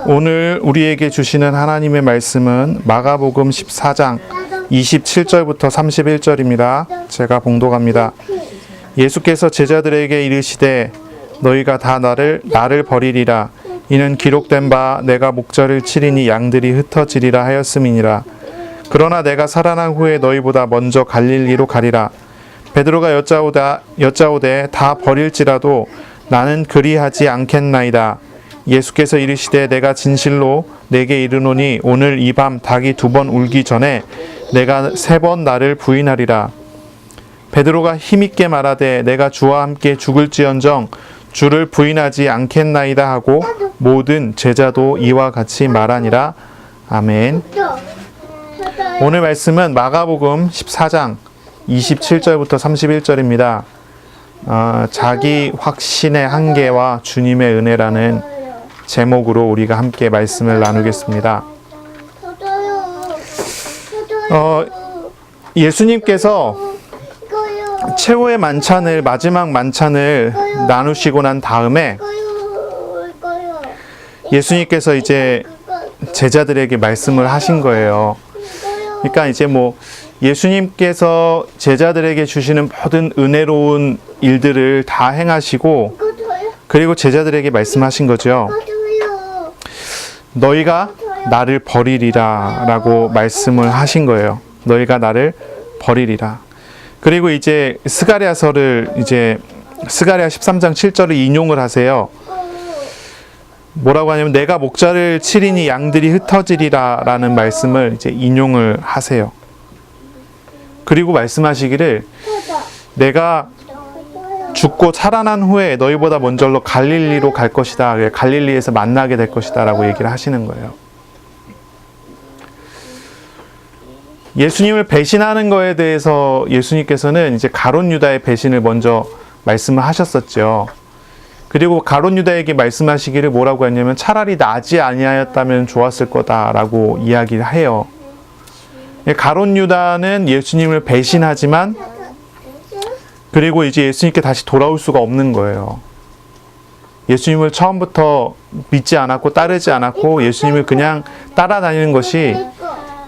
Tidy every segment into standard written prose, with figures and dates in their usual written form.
오늘 우리에게 주시는 하나님의 말씀은 마가복음 14장 27절부터 31절입니다. 제가 봉독합니다. 예수께서 제자들에게 이르시되 너희가 다 나를 버리리라. 이는 기록된 바 내가 목자를 치리니 양들이 흩어지리라 하였음이니라. 그러나 내가 살아난 후에 너희보다 먼저 갈릴리로 가리라. 베드로가 여짜오되 다 버릴지라도 나는 그리하지 않겠나이다. 예수께서 이르시되 내가 진실로 내게 이르노니 오늘 이 밤 닭이 2번 울기 전에 내가 3번 나를 부인하리라. 베드로가 힘있게 말하되 내가 주와 함께 죽을지언정 주를 부인하지 않겠나이다 하고 모든 제자도 이와 같이 말하니라. 아멘. 오늘 말씀은 마가복음 14장 27절부터 31절입니다. 자기 확신의 한계와 주님의 은혜라는 제목으로 우리가 함께 말씀을 나누겠습니다. 예수님께서 최후의 만찬을, 마지막 만찬을 나누시고 난 다음에 예수님께서 이제 제자들에게 말씀을 하신 거예요. 그러니까 이제 예수님께서 제자들에게 주시는 모든 은혜로운 일들을 다 행하시고 그리고 제자들에게 말씀하신 거죠. 너희가 나를 버리리라 라고 말씀을 하신 거예요. 너희가 나를 버리리라. 그리고 이제 스가랴서를 스가랴 13장 7절을 인용을 하세요. 뭐라고 하냐면 내가 목자를 치리니 양들이 흩어지리라 라는 말씀을 이제 인용을 하세요. 그리고 말씀하시기를 내가 죽고 살아난 후에 너희보다 먼저 갈릴리로 갈 것이다. 갈릴리에서 만나게 될 것이다 라고 얘기를 하시는 거예요. 예수님을 배신하는 거에 대해서 예수님께서는 이제 가룟 유다의 배신을 먼저 말씀을 하셨었죠. 그리고 가룟 유다에게 말씀하시기를 뭐라고 했냐면 차라리 나지 아니하였다면 좋았을 거다라고 이야기를 해요. 가룟 유다는 예수님을 배신하지만 그리고 이제 예수님께 다시 돌아올 수가 없는 거예요. 예수님을 처음부터 믿지 않았고 따르지 않았고 예수님을 그냥 따라다니는 것이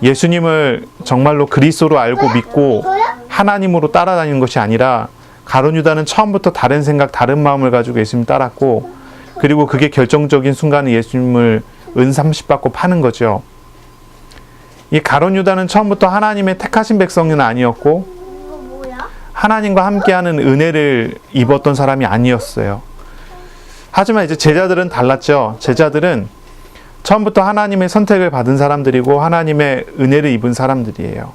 예수님을 정말로 그리스도로 알고 믿고 하나님으로 따라다니는 것이 아니라 가룟 유다는 처음부터 다른 생각, 다른 마음을 가지고 예수님 따랐고 그리고 그게 결정적인 순간에 예수님을 은30 받고 파는 거죠. 이 가룟 유다는 처음부터 하나님의 택하신 백성은 아니었고 하나님과 함께하는 은혜를 입었던 사람이 아니었어요. 하지만 이제 제자들은 달랐죠. 제자들은 처음부터 하나님의 선택을 받은 사람들이고 하나님의 은혜를 입은 사람들이에요.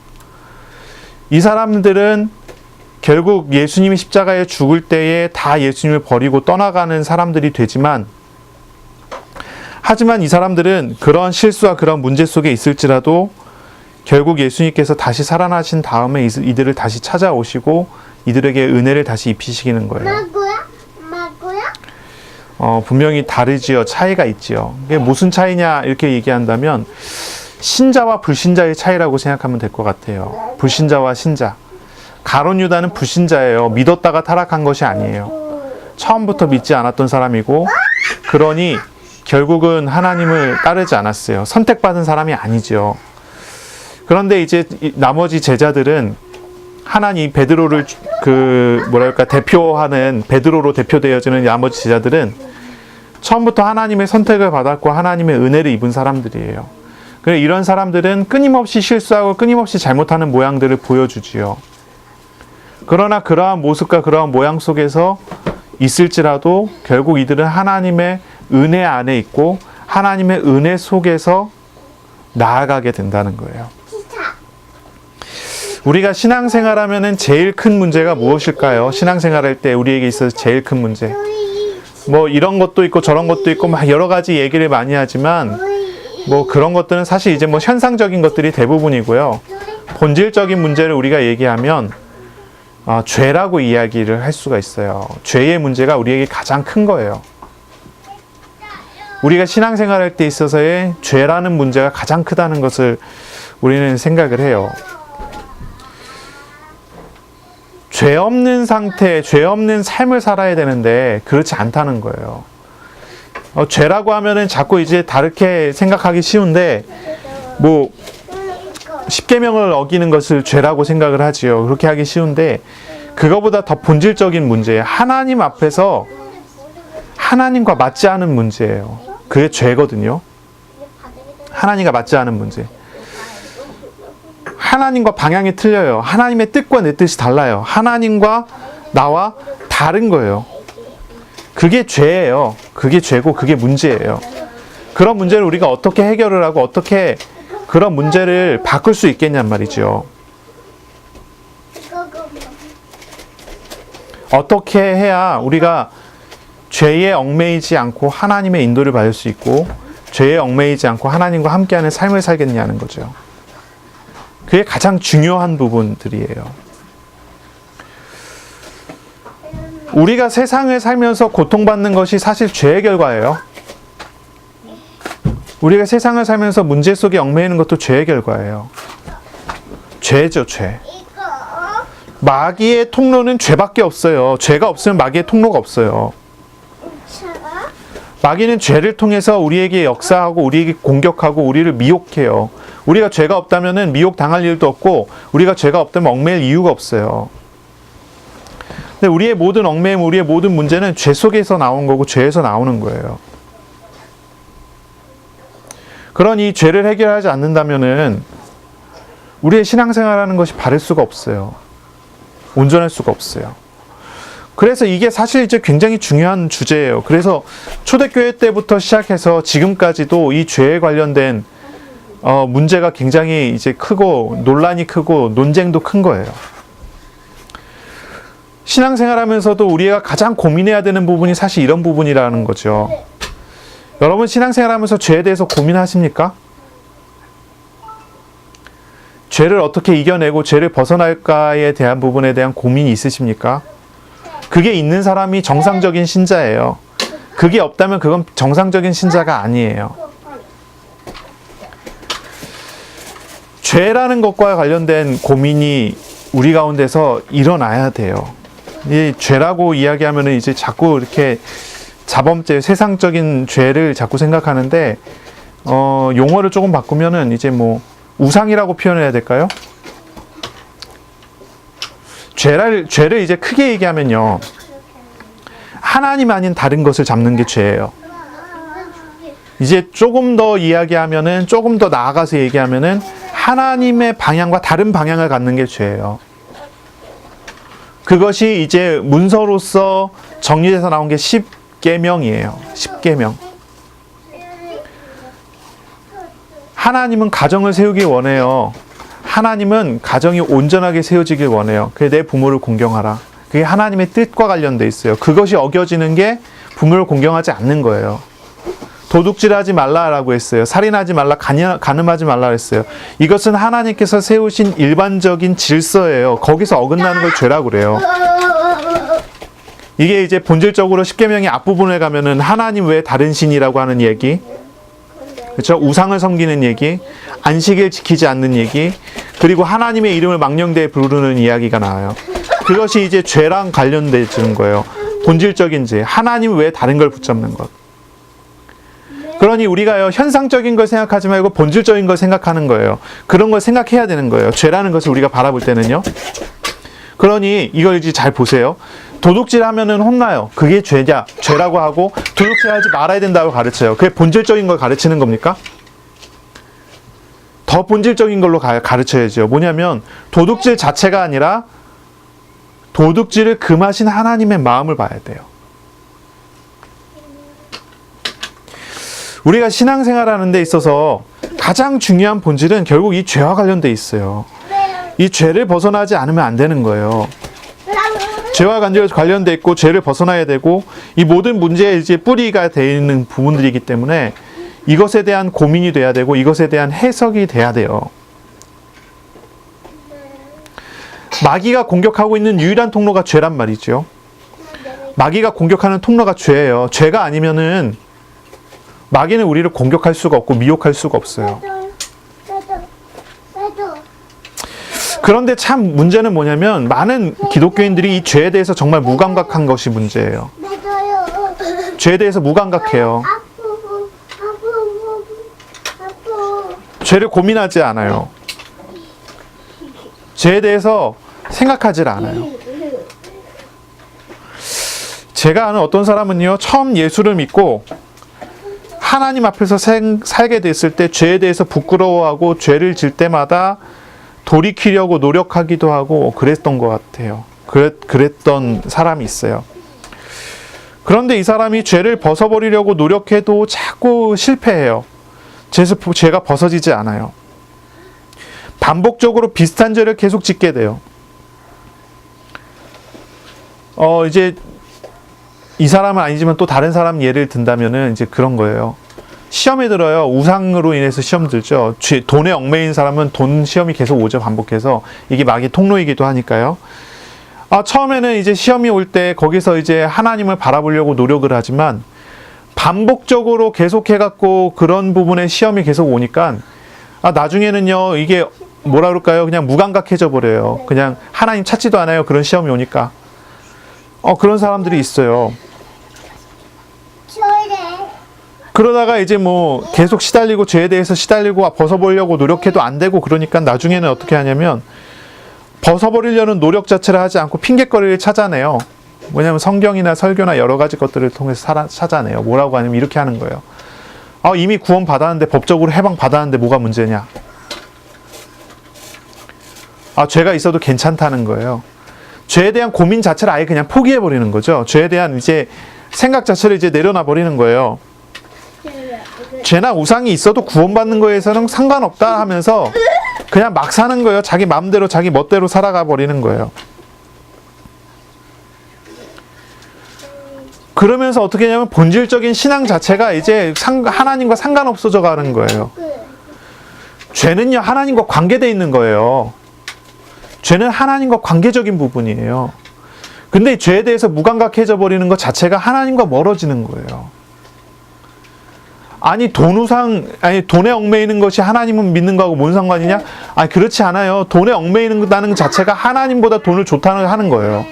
이 사람들은 결국 예수님이 십자가에 죽을 때에 다 예수님을 버리고 떠나가는 사람들이 되지만 하지만 이 사람들은 그런 실수와 그런 문제 속에 있을지라도 결국 예수님께서 다시 살아나신 다음에 이들을 다시 찾아오시고 이들에게 은혜를 다시 입히시는 거예요. 분명히 다르지요. 차이가 있지요. 이게 무슨 차이냐 이렇게 얘기한다면 신자와 불신자의 차이라고 생각하면 될 것 같아요. 불신자와 신자. 가룟 유다는 불신자예요. 믿었다가 타락한 것이 아니에요. 처음부터 믿지 않았던 사람이고 그러니 결국은 하나님을 따르지 않았어요. 선택받은 사람이 아니죠. 그런데 이제 나머지 제자들은 하나님 베드로를 대표하는 베드로로 대표되어지는 나머지 제자들은 처음부터 하나님의 선택을 받았고 하나님의 은혜를 입은 사람들이에요. 그래서 이런 사람들은 끊임없이 실수하고 끊임없이 잘못하는 모양들을 보여주지요. 그러나 그러한 모습과 그러한 모양 속에서 있을지라도 결국 이들은 하나님의 은혜 안에 있고 하나님의 은혜 속에서 나아가게 된다는 거예요. 우리가 신앙생활하면은 제일 큰 문제가 무엇일까요? 신앙생활할 때 우리에게 있어서 제일 큰 문제. 이런 것도 있고 저런 것도 있고 막 여러 가지 얘기를 많이 하지만 그런 것들은 사실 이제 현상적인 것들이 대부분이고요. 본질적인 문제를 우리가 얘기하면 죄라고 이야기를 할 수가 있어요. 죄의 문제가 우리에게 가장 큰 거예요. 우리가 신앙생활할 때 있어서의 죄라는 문제가 가장 크다는 것을 우리는 생각을 해요. 죄 없는 상태, 죄 없는 삶을 살아야 되는데 그렇지 않다는 거예요. 죄라고 하면은 자꾸 이제 다르게 생각하기 쉬운데, 뭐, 십계명을 어기는 것을 죄라고 생각을 하지요. 그렇게 하기 쉬운데, 그거보다 더 본질적인 문제예요. 하나님 앞에서 하나님과 맞지 않은 문제예요. 그게 죄거든요. 하나님과 맞지 않은 문제. 하나님과 방향이 틀려요. 하나님의 뜻과 내 뜻이 달라요. 하나님과 나와 다른 거예요. 그게 죄예요. 그게 죄고 그게 문제예요. 그런 문제를 우리가 어떻게 해결을 하고 어떻게 그런 문제를 바꿀 수 있겠냔 말이죠. 어떻게 해야 우리가 죄에 얽매이지 않고 하나님의 인도를 받을 수 있고 죄에 얽매이지 않고 하나님과 함께하는 삶을 살겠냐는 거죠. 그게 가장 중요한 부분들이에요. 우리가 세상을 살면서 고통받는 것이 사실 죄의 결과예요. 우리가 세상을 살면서 문제 속에 얽매이는 것도 죄의 결과예요. 죄죠, 죄. 마귀의 통로는 죄밖에 없어요. 죄가 없으면 마귀의 통로가 없어요. 마귀는 죄를 통해서 우리에게 역사하고 우리에게 공격하고 우리를 미혹해요. 우리가 죄가 없다면 미혹 당할 일도 없고 우리가 죄가 없다면 얽매일 이유가 없어요. 근데 우리의 모든 얽매임, 우리의 모든 문제는 죄 속에서 나온 거고 죄에서 나오는 거예요. 그러니 죄를 해결하지 않는다면은 우리의 신앙생활하는 것이 바를 수가 없어요. 온전할 수가 없어요. 그래서 이게 사실 이제 굉장히 중요한 주제예요. 그래서 초대교회 때부터 시작해서 지금까지도 이 죄에 관련된 문제가 굉장히 이제 크고 논란이 크고 논쟁도 큰 거예요. 신앙생활하면서도 우리가 가장 고민해야 되는 부분이 사실 이런 부분이라는 거죠. 여러분 신앙생활하면서 죄에 대해서 고민하십니까? 죄를 어떻게 이겨내고 죄를 벗어날까에 대한 부분에 대한 고민이 있으십니까? 그게 있는 사람이 정상적인 신자예요. 그게 없다면 그건 정상적인 신자가 아니에요. 죄라는 것과 관련된 고민이 우리 가운데서 일어나야 돼요. 이 죄라고 이야기하면 이제 자꾸 이렇게 자범죄, 세상적인 죄를 자꾸 생각하는데, 용어를 조금 바꾸면은 이제 뭐, 우상이라고 표현해야 될까요? 죄를 이제 크게 얘기하면요. 하나님 아닌 다른 것을 잡는 게 죄예요. 이제 조금 더 이야기하면은, 조금 더 나아가서 얘기하면은, 하나님의 방향과 다른 방향을 갖는 게 죄예요. 그것이 이제 문서로서 정리돼서 나온 게 10계명이에요. 10계명. 하나님은 가정을 세우길 원해요. 하나님은 가정이 온전하게 세워지길 원해요. 그게 내 부모를 공경하라. 그게 하나님의 뜻과 관련돼 있어요. 그것이 어겨지는 게 부모를 공경하지 않는 거예요. 도둑질하지 말라라고 했어요. 살인하지 말라, 간음하지 말라 했어요. 이것은 하나님께서 세우신 일반적인 질서예요. 거기서 어긋나는 걸 죄라고 그래요. 이게 이제 본질적으로 십계명의 앞부분에 가면은 하나님 외에 다른 신이라고 하는 얘기, 그렇죠? 우상을 섬기는 얘기, 안식일 지키지 않는 얘기, 그리고 하나님의 이름을 망령되이 부르는 이야기가 나와요. 그것이 이제 죄랑 관련되는 거예요. 본질적인 죄, 하나님 외에 다른 걸 붙잡는 것. 그러니 우리가요, 현상적인 걸 생각하지 말고 본질적인 걸 생각하는 거예요. 그런 걸 생각해야 되는 거예요. 죄라는 것을 우리가 바라볼 때는요. 그러니 이걸 이제 잘 보세요. 도둑질 하면은 혼나요. 그게 죄라고 하고 도둑질 하지 말아야 된다고 가르쳐요. 그게 본질적인 걸 가르치는 겁니까? 더 본질적인 걸로 가르쳐야죠. 뭐냐면 도둑질 자체가 아니라 도둑질을 금하신 하나님의 마음을 봐야 돼요. 우리가 신앙생활하는 데 있어서 가장 중요한 본질은 결국 이 죄와 관련돼 있어요. 이 죄를 벗어나지 않으면 안 되는 거예요. 죄와 관련돼 있고 죄를 벗어나야 되고 이 모든 문제의 이제 뿌리가 되어 있는 부분들이기 때문에 이것에 대한 고민이 돼야 되고 이것에 대한 해석이 돼야 돼요. 마귀가 공격하고 있는 유일한 통로가 죄란 말이죠. 마귀가 공격하는 통로가 죄예요. 죄가 아니면은 마귀는 우리를 공격할 수가 없고 미혹할 수가 없어요. 그런데 참 문제는 뭐냐면 많은 기독교인들이 이 죄에 대해서 정말 무감각한 것이 문제예요. 죄에 대해서 무감각해요. 죄를 고민하지 않아요. 죄에 대해서 생각하지 않아요. 제가 아는 어떤 사람은요, 처음 예수를 믿고 하나님 앞에서 살게 됐을 때 죄에 대해서 부끄러워하고 죄를 질 때마다 돌이키려고 노력하기도 하고 그랬던 것 같아요. 그랬던 사람이 있어요. 그런데 이 사람이 죄를 벗어버리려고 노력해도 자꾸 실패해요. 죄가 벗어지지 않아요. 반복적으로 비슷한 죄를 계속 짓게 돼요. 이제 이 사람은 아니지만 또 다른 사람 예를 든다면은 이제 그런 거예요. 시험에 들어요. 우상으로 인해서 시험 들죠. 돈에 얽매인 사람은 돈 시험이 계속 오죠. 반복해서. 이게 마귀 통로이기도 하니까요. 처음에는 이제 시험이 올 때 거기서 이제 하나님을 바라보려고 노력을 하지만 반복적으로 계속해갖고 그런 부분에 시험이 계속 오니까 나중에는요, 이게 뭐라 그럴까요? 그냥 무감각해져 버려요. 그냥 하나님 찾지도 않아요. 그런 시험이 오니까. 그런 사람들이 있어요. 그러다가 이제 뭐 계속 시달리고 죄에 대해서 시달리고 벗어보려고 노력해도 안 되고 그러니까 나중에는 어떻게 하냐면 벗어버리려는 노력 자체를 하지 않고 핑곗거리를 찾아내요. 왜냐하면 성경이나 설교나 여러 가지 것들을 통해서 찾아내요. 뭐라고 하냐면 이렇게 하는 거예요. 이미 구원 받았는데, 법적으로 해방 받았는데 뭐가 문제냐? 죄가 있어도 괜찮다는 거예요. 죄에 대한 고민 자체를 아예 그냥 포기해 버리는 거죠. 죄에 대한 이제 생각 자체를 이제 내려놔 버리는 거예요. 죄나 우상이 있어도 구원받는 거에서는 상관없다 하면서 그냥 막 사는 거예요. 자기 마음대로 자기 멋대로 살아가 버리는 거예요. 그러면서 어떻게 하냐면 본질적인 신앙 자체가 이제 하나님과 상관없어져 가는 거예요. 죄는요, 하나님과 관계되어 있는 거예요. 죄는 하나님과 관계적인 부분이에요. 근데 죄에 대해서 무감각해져 버리는 것 자체가 하나님과 멀어지는 거예요. 돈에 얽매이는 것이 하나님을 믿는 거하고 뭔 상관이냐? 그렇지 않아요. 돈에 얽매이는다는 자체가 하나님보다 돈을 좋다는 하는 거예요.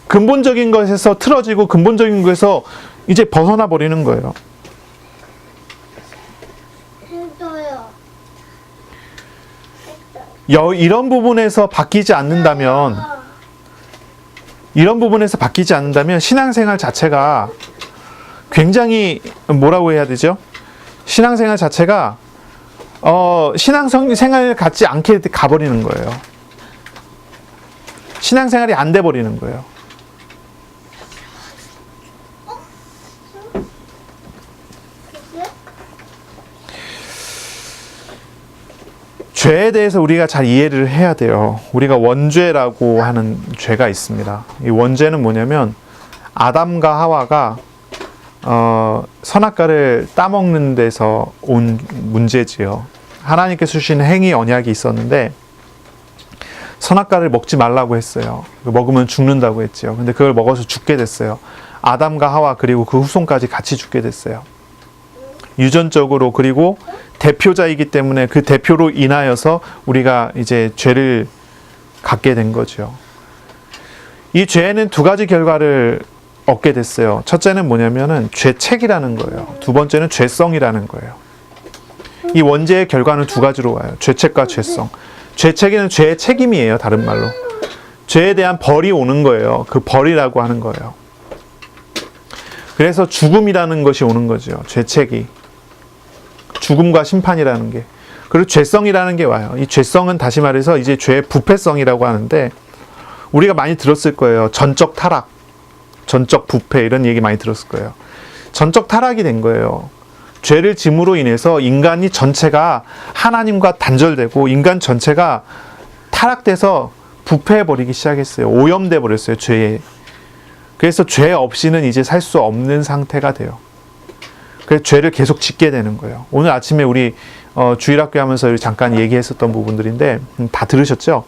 근본적인 것에서 틀어지고 근본적인 것에서 이제 벗어나 버리는 거예요. 이런 부분에서 바뀌지 않는다면 신앙생활 자체가 굉장히 뭐라고 해야 되죠? 신앙생활 자체가 신앙생활 같지 않게 가버리는 거예요. 신앙생활이 안 돼 버리는 거예요. 죄에 대해서 우리가 잘 이해를 해야 돼요. 우리가 원죄라고 하는 죄가 있습니다. 이 원죄는 뭐냐면 아담과 하와가 선악과를 따먹는 데서 온 문제지요. 하나님께서 주신 행위 언약이 있었는데 선악과를 먹지 말라고 했어요. 먹으면 죽는다고 했지요. 근데 그걸 먹어서 죽게 됐어요. 아담과 하와 그리고 그 후손까지 같이 죽게 됐어요. 유전적으로. 그리고 대표자이기 때문에 그 대표로 인하여서 우리가 이제 죄를 갖게 된 거죠. 이 죄에는 두 가지 결과를 얻게 됐어요. 첫째는 뭐냐면은 죄책이라는 거예요. 두 번째는 죄성이라는 거예요. 이 원죄의 결과는 두 가지로 와요. 죄책과 죄성. 죄책에는 죄의 책임이에요. 다른 말로. 죄에 대한 벌이 오는 거예요. 그 벌이라고 하는 거예요. 그래서 죽음이라는 것이 오는 거죠. 죄책이. 죽음과 심판이라는 게. 그리고 죄성이라는 게 와요. 이 죄성은 다시 말해서 이제 죄의 부패성이라고 하는데 우리가 많이 들었을 거예요. 전적 타락, 전적 부패 이런 얘기 많이 들었을 거예요. 전적 타락이 된 거예요. 죄를 짐으로 인해서 인간이 전체가 하나님과 단절되고 인간 전체가 타락돼서 부패해버리기 시작했어요. 오염돼 버렸어요. 죄에. 그래서 죄 없이는 이제 살 수 없는 상태가 돼요. 그래서 죄를 계속 짓게 되는 거예요. 오늘 아침에 우리 주일학교 하면서 잠깐 얘기했었던 부분들인데 다 들으셨죠?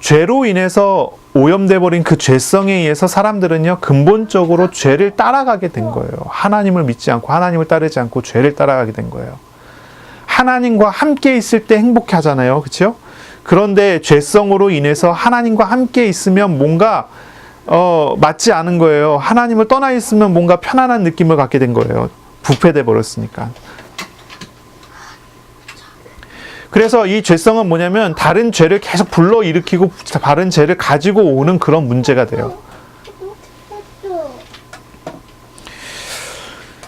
죄로 인해서 오염돼 버린 그 죄성에 의해서 사람들은요 근본적으로 죄를 따라가게 된 거예요. 하나님을 믿지 않고 하나님을 따르지 않고 죄를 따라가게 된 거예요. 하나님과 함께 있을 때 행복해 하잖아요. 그렇죠? 그런데 죄성으로 인해서 하나님과 함께 있으면 뭔가 맞지 않은 거예요. 하나님을 떠나 있으면 뭔가 편안한 느낌을 갖게 된 거예요. 부패돼 버렸으니까. 그래서 이 죄성은 뭐냐면 다른 죄를 계속 불러일으키고 다른 죄를 가지고 오는 그런 문제가 돼요.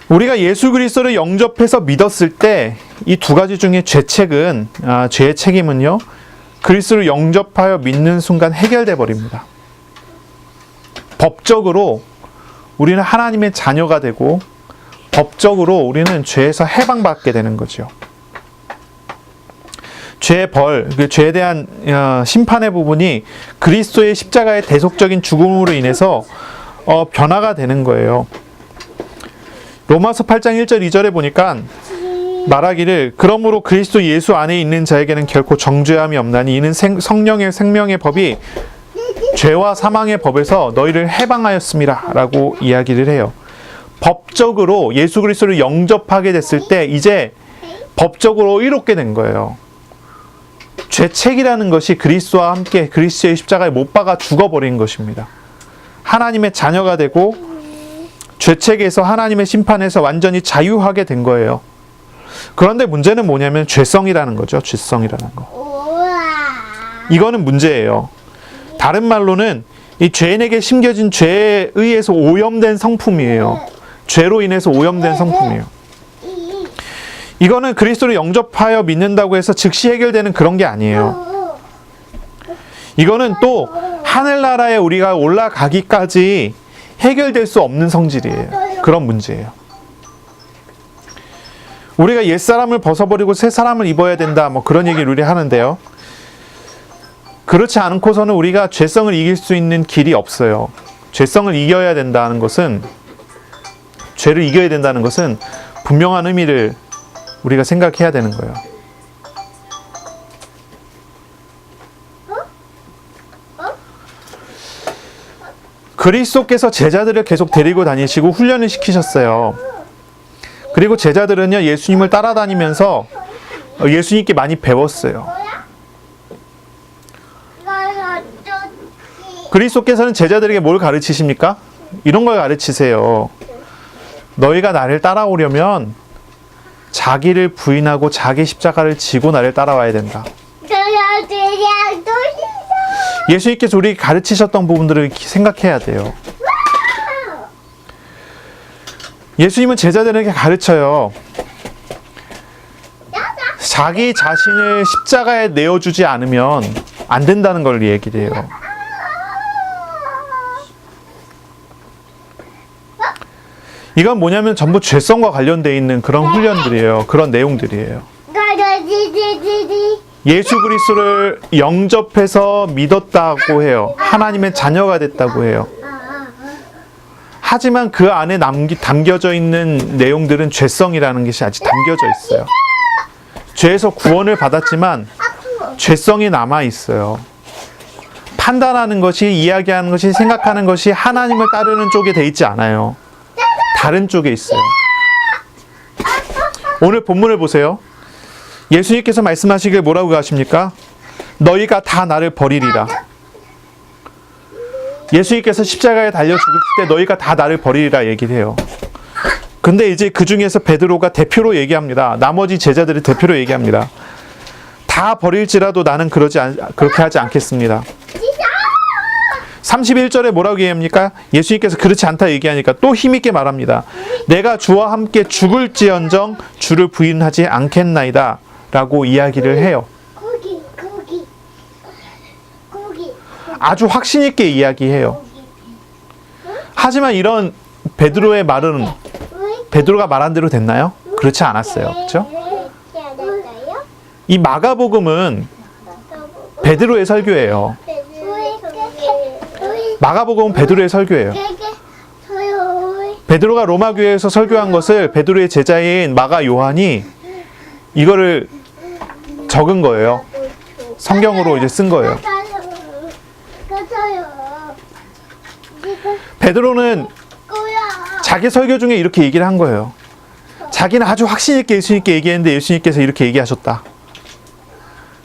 우리가 예수 그리스도를 영접해서 믿었을 때 이 두 가지 중에 죄의 책임은요, 그리스도를 영접하여 믿는 순간 해결돼 버립니다. 법적으로 우리는 하나님의 자녀가 되고 법적으로 우리는 죄에서 해방받게 되는 거죠. 죄의 벌, 그 죄에 대한 심판의 부분이 그리스도의 십자가의 대속적인 죽음으로 인해서 변화가 되는 거예요. 로마서 8장 1절 2절에 보니까 말하기를 그러므로 그리스도 예수 안에 있는 자에게는 결코 정죄함이 없나니 이는 성령의 생명의 법이 죄와 사망의 법에서 너희를 해방하였음이라 라고 이야기를 해요. 법적으로 예수 그리스도를 영접하게 됐을 때 이제 법적으로 의롭게 된 거예요. 죄책이라는 것이 그리스도와 함께 그리스도의 십자가에 못 박아 죽어버린 것입니다. 하나님의 자녀가 되고 죄책에서 하나님의 심판에서 완전히 자유하게 된 거예요. 그런데 문제는 뭐냐면 죄성이라는 거죠. 죄성이라는 거. 이거는 문제예요. 다른 말로는 이 죄인에게 심겨진 죄에 의해서 오염된 성품이에요. 죄로 인해서 오염된 성품이에요. 이거는 그리스도를 영접하여 믿는다고 해서 즉시 해결되는 그런 게 아니에요. 이거는 또 하늘나라에 우리가 올라가기까지 해결될 수 없는 성질이에요. 그런 문제예요. 우리가 옛사람을 벗어버리고 새 사람을 입어야 된다, 뭐 그런 얘기를 우리 하는데요. 그렇지 않고서는 우리가 죄성을 이길 수 있는 길이 없어요. 죄성을 이겨야 된다는 것은, 죄를 이겨야 된다는 것은 분명한 의미를 우리가 생각해야 되는 거예요. 그리스도께서 제자들을 계속 데리고 다니시고 훈련을 시키셨어요. 그리고 제자들은요, 예수님을 따라다니면서 예수님께 많이 배웠어요. 그리스도께서는 제자들에게 뭘 가르치십니까? 이런 걸 가르치세요. 너희가 나를 따라오려면 자기를 부인하고 자기 십자가를 지고 나를 따라와야 된다. 예수님께서 우리 가르치셨던 부분들을 생각해야 돼요. 예수님은 제자들에게 가르쳐요. 자기 자신을 십자가에 내어주지 않으면 안 된다는 걸 얘기를 해요. 이건 뭐냐면 전부 죄성과 관련되어 있는 그런 훈련들이에요. 그런 내용들이에요. 예수 그리스도를 영접해서 믿었다고 해요. 하나님의 자녀가 됐다고 해요. 하지만 그 안에 담겨져 있는 내용들은 죄성이라는 것이 아직 담겨져 있어요. 죄에서 구원을 받았지만 죄성이 남아 있어요. 판단하는 것이, 이야기하는 것이, 생각하는 것이 하나님을 따르는 쪽에 돼 있지 않아요. 다른 쪽에 있어요. 오늘 본문을 보세요. 예수님께서 말씀하시길 뭐라고 하십니까? 너희가 다 나를 버리리라. 예수님께서 십자가에 달려 죽을 때 너희가 다 나를 버리리라 얘기를 해요. 근데 이제 그 중에서 베드로가 대표로 얘기합니다. 나머지 제자들이 대표로 얘기합니다. 다 버릴지라도 나는 그렇게 하지 않겠습니다. 31절에 뭐라고 얘기합니까? 예수님께서 그렇지 않다 얘기하니까 또 힘있게 말합니다. 내가 주와 함께 죽을지언정 주를 부인하지 않겠나이다 라고 이야기를 해요. 아주 확신 있게 이야기해요. 하지만 이런 베드로의 말은 베드로가 말한 대로 됐나요? 그렇지 않았어요. 그렇죠? 이 마가복음은 베드로의 설교예요. 마가복음은 베드로의 설교예요. 베드로가 로마 교회에서 설교한 것을 베드로의 제자인 마가 요한이 이거를 적은 거예요. 성경으로 이제 쓴 거예요. 베드로는 자기 설교 중에 이렇게 얘기를 한 거예요. 자기는 아주 확신 있게 예수님께 얘기했는데 예수님께서 이렇게 얘기하셨다.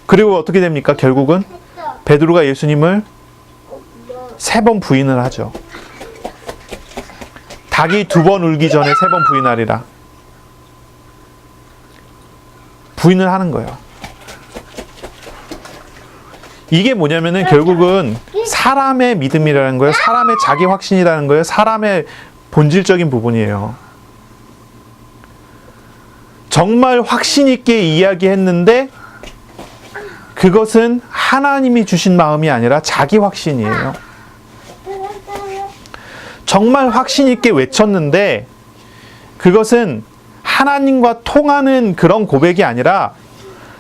그리고 어떻게 됩니까? 결국은 베드로가 예수님을 3번 부인을 하죠. 닭이 2번 울기 전에 3번 부인하리라. 부인을 하는 거예요. 이게 뭐냐면은 결국은 사람의 믿음이라는 거예요. 사람의 자기 확신이라는 거예요. 사람의 본질적인 부분이에요. 정말 확신 있게 이야기했는데 그것은 하나님이 주신 마음이 아니라 자기 확신이에요. 정말 확신 있게 외쳤는데 그것은 하나님과 통하는 그런 고백이 아니라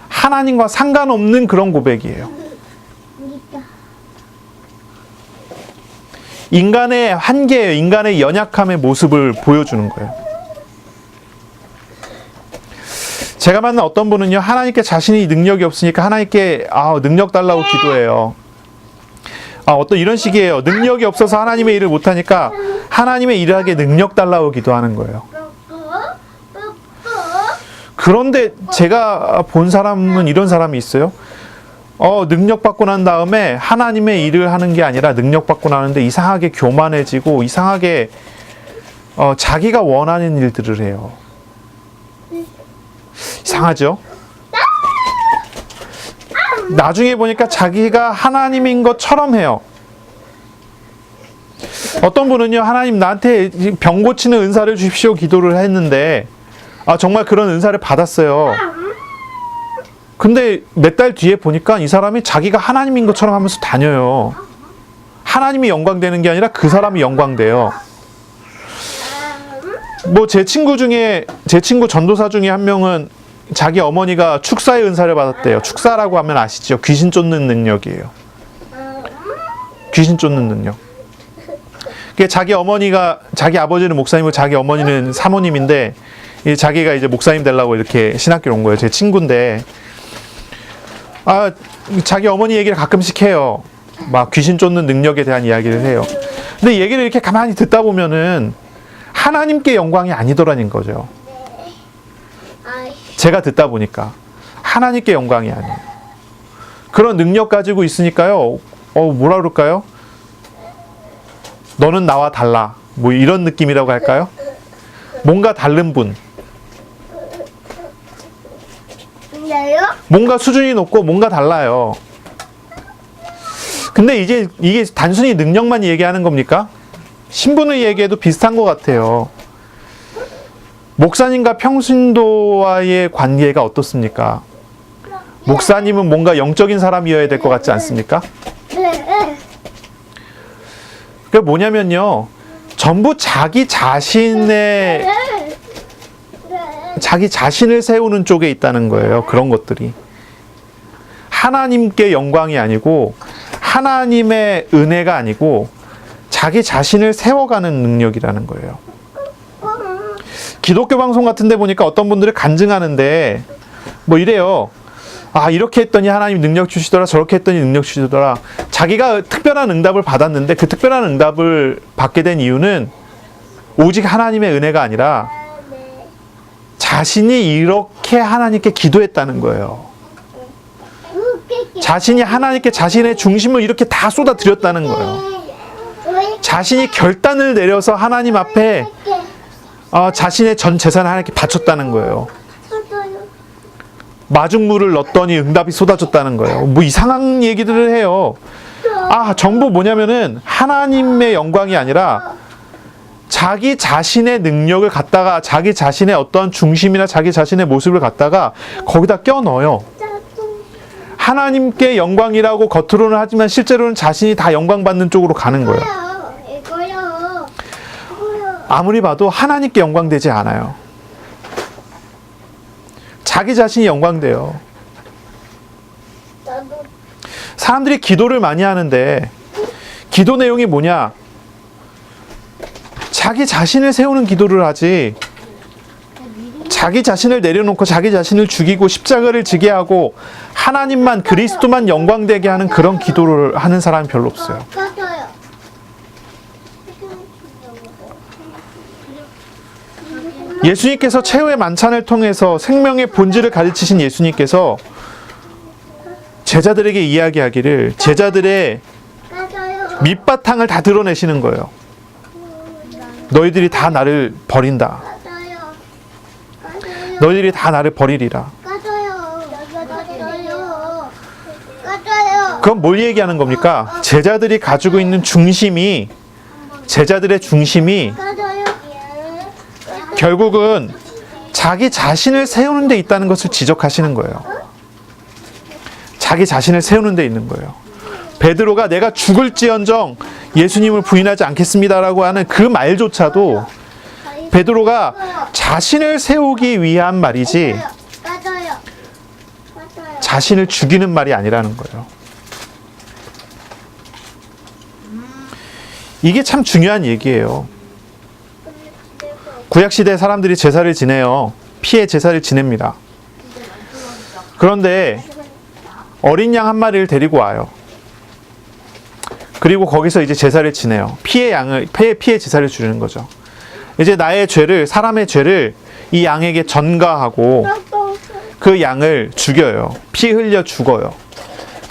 하나님과 상관없는 그런 고백이에요. 인간의 한계예요. 인간의 연약함의 모습을 보여주는 거예요. 제가 만난 어떤 분은요, 하나님께 자신이 능력이 없으니까 하나님께 능력 달라고 기도해요. 어떤 이런 식이에요. 능력이 없어서 하나님의 일을 못하니까 하나님의 일을 하게 능력 달라고 기도하는 거예요. 그런데 제가 본 사람은 이런 사람이 있어요. 능력 받고 난 다음에 하나님의 일을 하는 게 아니라 능력 받고 나는데 이상하게 교만해지고 이상하게 자기가 원하는 일들을 해요. 이상하죠? 나중에 보니까 자기가 하나님인 것처럼 해요. 어떤 분은요, 하나님 나한테 병 고치는 은사를 주십시오 기도를 했는데 정말 그런 은사를 받았어요. 근데 몇 달 뒤에 보니까 이 사람이 자기가 하나님인 것처럼 하면서 다녀요. 하나님이 영광되는 게 아니라 그 사람이 영광돼요. 제 친구 전도사 중에 한 명은 자기 어머니가 축사의 은사를 받았대요. 축사라고 하면 아시죠? 귀신 쫓는 능력이에요. 귀신 쫓는 능력. 자기 아버지는 목사님이고 자기 어머니는 사모님인데 자기가 이제 목사님 되려고 이렇게 신학교로 온 거예요. 제 친구인데 자기 어머니 얘기를 가끔씩 해요. 막 귀신 쫓는 능력에 대한 이야기를 해요. 근데 얘기를 이렇게 가만히 듣다 보면은 하나님께 영광이 아니더라는 거죠. 제가 듣다 보니까 하나님께 영광이 아니에요. 그런 능력 가지고 있으니까요. 뭐라 그럴까요? 너는 나와 달라. 이런 느낌이라고 할까요? 뭔가 다른 분. 뭔가 수준이 높고 뭔가 달라요. 근데 이게 단순히 능력만 얘기하는 겁니까? 신분을 얘기해도 비슷한 것 같아요. 목사님과 평신도와의 관계가 어떻습니까? 목사님은 뭔가 영적인 사람이어야 될 것 같지 않습니까? 그게 뭐냐면요, 전부 자기 자신을 세우는 쪽에 있다는 거예요. 그런 것들이 하나님께 영광이 아니고 하나님의 은혜가 아니고 자기 자신을 세워가는 능력이라는 거예요. 기독교 방송 같은 데 보니까 어떤 분들이 간증하는데 이래요. 이렇게 했더니 하나님 능력 주시더라, 저렇게 했더니 능력 주시더라. 자기가 특별한 응답을 받았는데 그 특별한 응답을 받게 된 이유는 오직 하나님의 은혜가 아니라 자신이 이렇게 하나님께 기도했다는 거예요. 자신이 하나님께 자신의 중심을 이렇게 다 쏟아드렸다는 거예요. 자신이 결단을 내려서 하나님 앞에 자신의 전 재산을 하나님께 바쳤다는 거예요. 마중물을 넣었더니 응답이 쏟아졌다는 거예요. 이상한 얘기들을 해요. 전부 뭐냐면은 하나님의 영광이 아니라 자기 자신의 능력을 갖다가 자기 자신의 어떤 중심이나 자기 자신의 모습을 갖다가 거기다 껴넣어요. 하나님께 영광이라고 겉으로는 하지만 실제로는 자신이 다 영광받는 쪽으로 가는 거예요. 아무리 봐도 하나님께 영광되지 않아요. 자기 자신이 영광돼요. 사람들이 기도를 많이 하는데 기도 내용이 뭐냐? 자기 자신을 세우는 기도를 하지, 자기 자신을 내려놓고 자기 자신을 죽이고 십자가를 지게 하고 하나님만, 그리스도만 영광되게 하는 그런 기도를 하는 사람이 별로 없어요. 예수님께서 최후의 만찬을 통해서 생명의 본질을 가르치신 예수님께서 제자들에게 이야기하기를 제자들의 밑바탕을 다 드러내시는 거예요. 너희들이 다 나를 버린다. 너희들이 다 나를 버리리라. 그건 뭘 얘기하는 겁니까? 제자들이 가지고 있는 중심이, 제자들의 중심이 결국은 자기 자신을 세우는 데 있다는 것을 지적하시는 거예요. 자기 자신을 세우는 데 있는 거예요. 베드로가 내가 죽을지언정 예수님을 부인하지 않겠습니다라고 하는 그 말조차도 베드로가 자신을 세우기 위한 말이지 자신을 죽이는 말이 아니라는 거예요. 이게 참 중요한 얘기예요. 구약시대 사람들이 제사를 지내요. 피의 제사를 지냅니다. 그런데 어린 양 한 마리를 데리고 와요. 그리고 거기서 이제 제사를 지내요. 피의 제사를 주는 거죠. 이제 나의 죄를, 사람의 죄를 이 양에게 전가하고 그 양을 죽여요. 피 흘려 죽어요.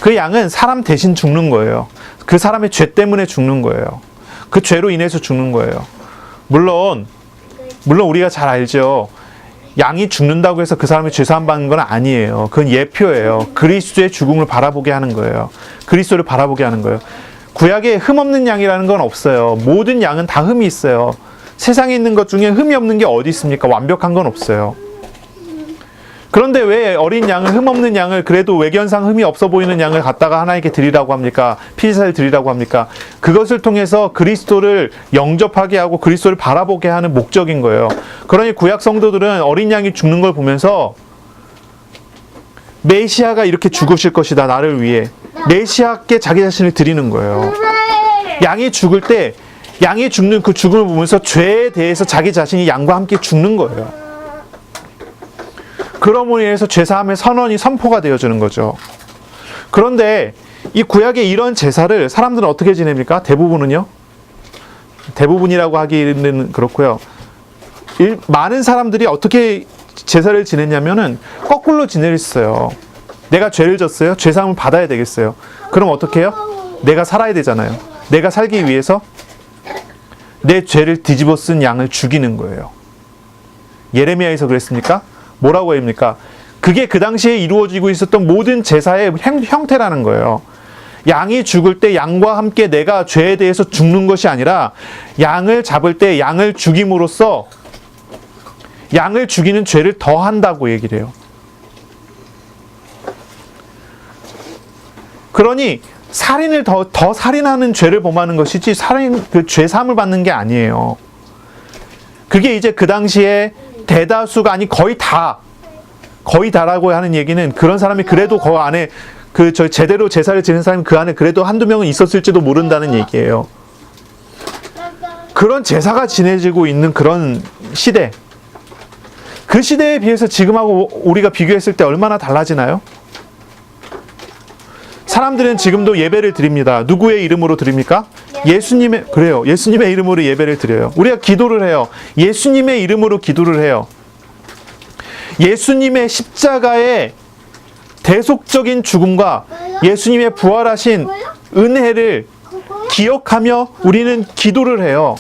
그 양은 사람 대신 죽는 거예요. 그 사람의 죄 때문에 죽는 거예요. 그 죄로 인해서 죽는 거예요. 물론 우리가 잘 알죠. 양이 죽는다고 해서 그 사람이 죄사함 받는 건 아니에요. 그건 예표예요. 그리스도의 죽음을 바라보게 하는 거예요. 그리스도를 바라보게 하는 거예요. 구약에 흠 없는 양이라는 건 없어요. 모든 양은 다 흠이 있어요. 세상에 있는 것 중에 흠이 없는 게 어디 있습니까? 완벽한 건 없어요. 그런데 왜 어린 양을, 흠 없는 양을, 그래도 외견상 흠이 없어 보이는 양을 갖다가 하나님께 드리라고 합니까? 피제사를 드리라고 합니까? 그것을 통해서 그리스도를 영접하게 하고 그리스도를 바라보게 하는 목적인 거예요. 그러니 구약 성도들은 어린 양이 죽는 걸 보면서 메시아가 이렇게 죽으실 것이다, 나를 위해. 메시아께 자기 자신을 드리는 거예요. 양이 죽을 때, 양이 죽는 그 죽음을 보면서 죄에 대해서 자기 자신이 양과 함께 죽는 거예요. 그러므로 인해서 죄사함의 선언이 선포가 되어주는 거죠. 그런데 이 구약의 이런 제사를 사람들은 어떻게 지냅니까? 대부분은요? 대부분이라고 하기는 그렇고요. 많은 사람들이 어떻게 제사를 지냈냐면은 거꾸로 지냈어요. 내가 죄를 졌어요. 죄사함을 받아야 되겠어요. 그럼 어떻게 해요? 내가 살아야 되잖아요. 내가 살기 위해서 내 죄를 뒤집어 쓴 양을 죽이는 거예요. 예레미야에서 그랬습니까? 뭐라고 합니까? 그게 그 당시에 이루어지고 있었던 모든 제사의 형태라는 거예요. 양이 죽을 때 양과 함께 내가 죄에 대해서 죽는 것이 아니라 양을 잡을 때 양을 죽임으로써 양을 죽이는 죄를 더 한다고 얘기를 해요. 그러니 살인을 더 살인하는 죄를 범하는 것이지 그 죄사함을 받는 게 아니에요. 그게 이제 그 당시에 대다수가 아니 거의 다라고 하는 얘기는 그런 사람이 그래도 그 안에 제대로 제사를 지낸 사람이 그 안에 그래도 한두 명은 있었을지도 모른다는 얘기예요. 그런 제사가 지내지고 있는 그런 시대. 그 시대에 비해서 지금하고 우리가 비교했을 때 얼마나 달라지나요? 사람들은 지금도 예배를 드립니다. 누구의 이름으로 드립니까? 그래요. 예수님의 이름으로 예배를 드려요. 우리가 기도를 해요. 예수님의 이름으로 기도를 해요. 예수님의 십자가의 대속적인 죽음과 예수님의 부활하신 은혜를 기억하며 우리는 기도를 해요.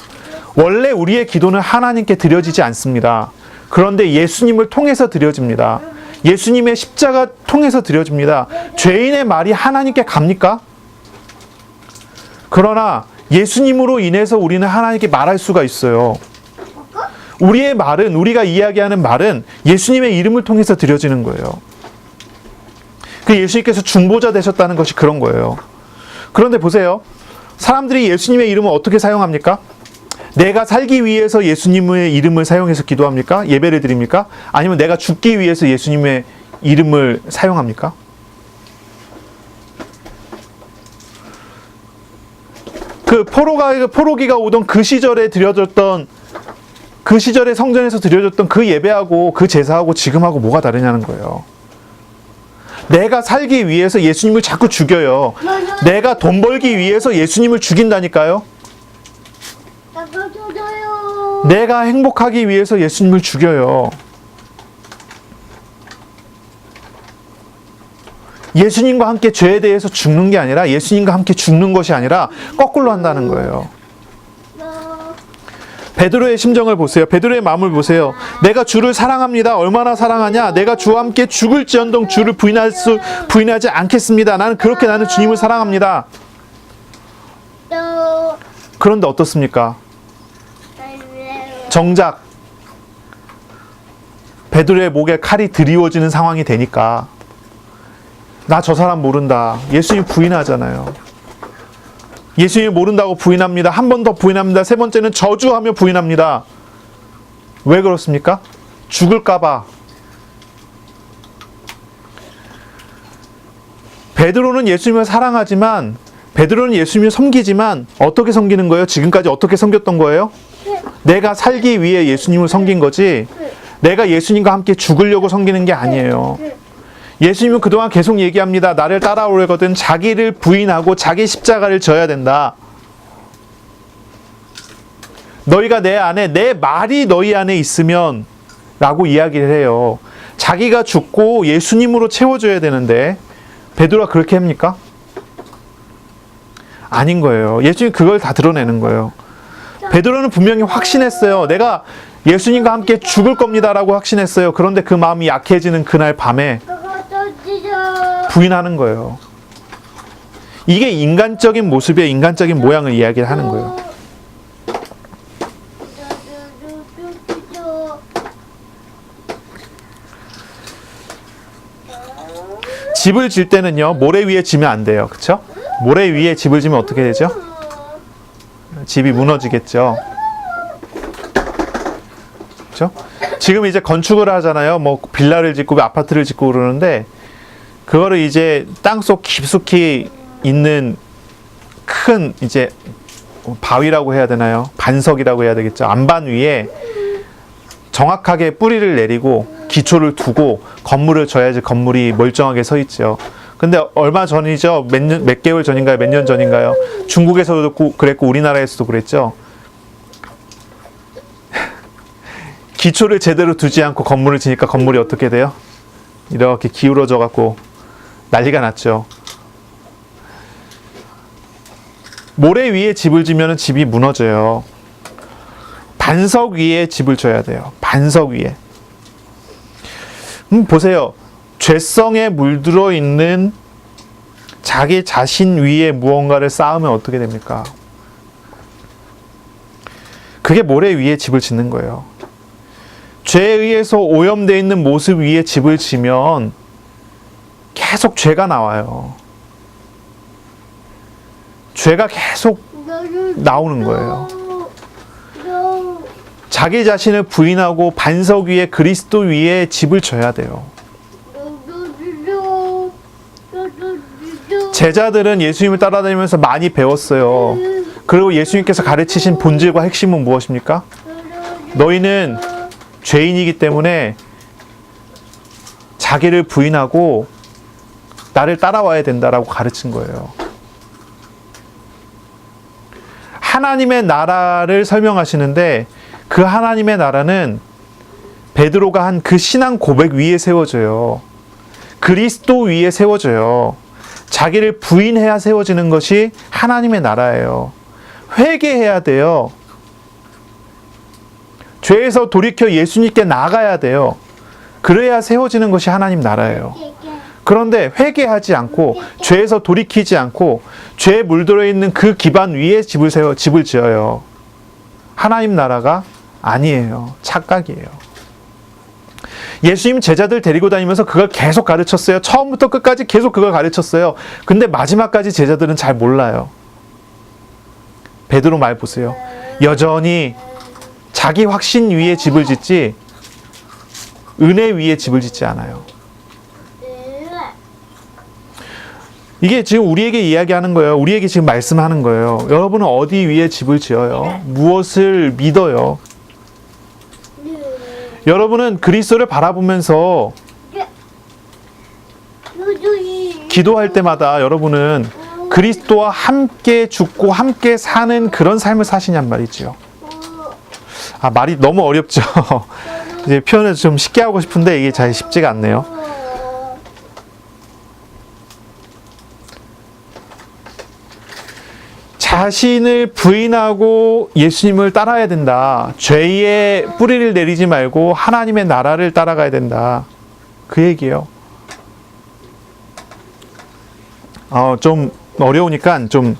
원래 우리의 기도는 하나님께 드려지지 않습니다. 그런데 예수님을 통해서 드려집니다. 예수님의 십자가 통해서 드려집니다. 죄인의 말이 하나님께 갑니까? 그러나 예수님으로 인해서 우리는 하나님께 말할 수가 있어요. 우리의 말은, 우리가 이야기하는 말은 예수님의 이름을 통해서 드려지는 거예요. 그 예수님께서 중보자 되셨다는 것이 그런 거예요. 그런데 보세요. 사람들이 예수님의 이름을 어떻게 사용합니까? 내가 살기 위해서 예수님의 이름을 사용해서 기도합니까? 예배를 드립니까? 아니면 내가 죽기 위해서 예수님의 이름을 사용합니까? 그 포로기가 오던 그 시절에 드려졌던, 그 시절에 성전에서 드려졌던 그 예배하고 그 제사하고 지금하고 뭐가 다르냐는 거예요. 내가 살기 위해서 예수님을 자꾸 죽여요. 내가 돈 벌기 위해서 예수님을 죽인다니까요. 내가 행복하기 위해서 예수님을 죽여요. 예수님과 함께 죄에 대해서 죽는 게 아니라, 예수님과 함께 죽는 것이 아니라 거꾸로 한다는 거예요. 베드로의 심정을 보세요. 베드로의 마음을 보세요. 내가 주를 사랑합니다. 얼마나 사랑하냐? 내가 주와 함께 죽을지언정 주를 부인하지 않겠습니다. 나는 주님을 사랑합니다. 그런데 어떻습니까? 정작 베드로의 목에 칼이 드리워지는 상황이 되니까 나 저 사람 모른다. 예수님 부인하잖아요. 예수님 모른다고 부인합니다. 한 번 더 부인합니다. 세 번째는 저주하며 부인합니다. 왜 그렇습니까? 죽을까봐. 베드로는 예수님을 사랑하지만, 베드로는 예수님을 섬기지만 어떻게 섬기는 거예요? 지금까지 어떻게 섬겼던 거예요? 내가 살기 위해 예수님을 섬긴 거지, 내가 예수님과 함께 죽으려고 섬기는 게 아니에요. 예수님은 그동안 계속 얘기합니다. 나를 따라오려거든 자기를 부인하고 자기 십자가를 져야 된다. 너희가 내 안에, 내 말이 너희 안에 있으면 라고 이야기를 해요. 자기가 죽고 예수님으로 채워줘야 되는데 베드로가 그렇게 합니까? 아닌 거예요. 예수님 그걸 다 드러내는 거예요. 베드로는 분명히 확신했어요. 내가 예수님과 함께 죽을 겁니다 라고 확신했어요. 그런데 그 마음이 약해지는 그날 밤에 부인하는 거예요. 이게 인간적인 모습의 인간적인 모양을 이야기를 하는 거예요. 집을 질 때는요, 모래 위에 지면 안 돼요. 그쵸? 모래 위에 집을 지면 어떻게 되죠? 집이 무너지겠죠. 그쵸? 지금 이제 건축을 하잖아요. 뭐 빌라를 짓고 아파트를 짓고 그러는데, 그거를 이제 땅속 깊숙이 있는 큰 이제 바위라고 해야 되나요? 반석이라고 해야 되겠죠. 안반 위에 정확하게 뿌리를 내리고 기초를 두고 건물을 져야지 건물이 멀쩡하게 서 있죠. 근데 얼마 전이죠? 몇 개월 전인가요? 몇 년 전인가요? 중국에서도 그랬고 우리나라에서도 그랬죠. 기초를 제대로 두지 않고 건물을 지니까 건물이 어떻게 돼요? 이렇게 기울어져 갖고 난리가 났죠. 모래 위에 집을 지면 집이 무너져요. 반석 위에 집을 져야 돼요. 반석 위에. 보세요. 죄성에 물들어 있는 자기 자신 위에 무언가를 쌓으면 어떻게 됩니까? 그게 모래 위에 집을 짓는 거예요. 죄에 의해서 오염되어 있는 모습 위에 집을 지면 계속 죄가 나와요. 죄가 계속 나오는 거예요. 자기 자신을 부인하고 반석 위에, 그리스도 위에 집을 져야 돼요. 제자들은 예수님을 따라다니면서 많이 배웠어요. 그리고 예수님께서 가르치신 본질과 핵심은 무엇입니까? 너희는 죄인이기 때문에 자기를 부인하고 나를 따라와야 된다라고 가르친 거예요. 하나님의 나라를 설명하시는데 그 하나님의 나라는 베드로가 한 그 신앙 고백 위에 세워져요. 그리스도 위에 세워져요. 자기를 부인해야 세워지는 것이 하나님의 나라예요. 회개해야 돼요. 죄에서 돌이켜 예수님께 나가야 돼요. 그래야 세워지는 것이 하나님 나라예요. 그런데 회개하지 않고 죄에서 돌이키지 않고 죄에 물들어 있는 그 기반 위에 집을 지어요. 하나님 나라가 아니에요. 착각이에요. 예수님 제자들 데리고 다니면서 그걸 계속 가르쳤어요. 처음부터 끝까지 계속 그걸 가르쳤어요. 근데 마지막까지 제자들은 잘 몰라요. 베드로 말 보세요. 여전히 자기 확신 위에 집을 짓지 은혜 위에 집을 짓지 않아요. 이게 지금 우리에게 이야기하는 거예요. 우리에게 지금 말씀하는 거예요. 여러분은 어디 위에 집을 지어요? 무엇을 믿어요? 여러분은 그리스도를 바라보면서 기도할 때마다 여러분은 그리스도와 함께 죽고 함께 사는 그런 삶을 사시냔 말이죠. 말이 너무 어렵죠. 이제 표현을 좀 쉽게 하고 싶은데 이게 잘 쉽지가 않네요. 자신을 부인하고 예수님을 따라야 된다. 죄의 뿌리를 내리지 말고 하나님의 나라를 따라가야 된다. 그 얘기예요. 좀 어려우니까 좀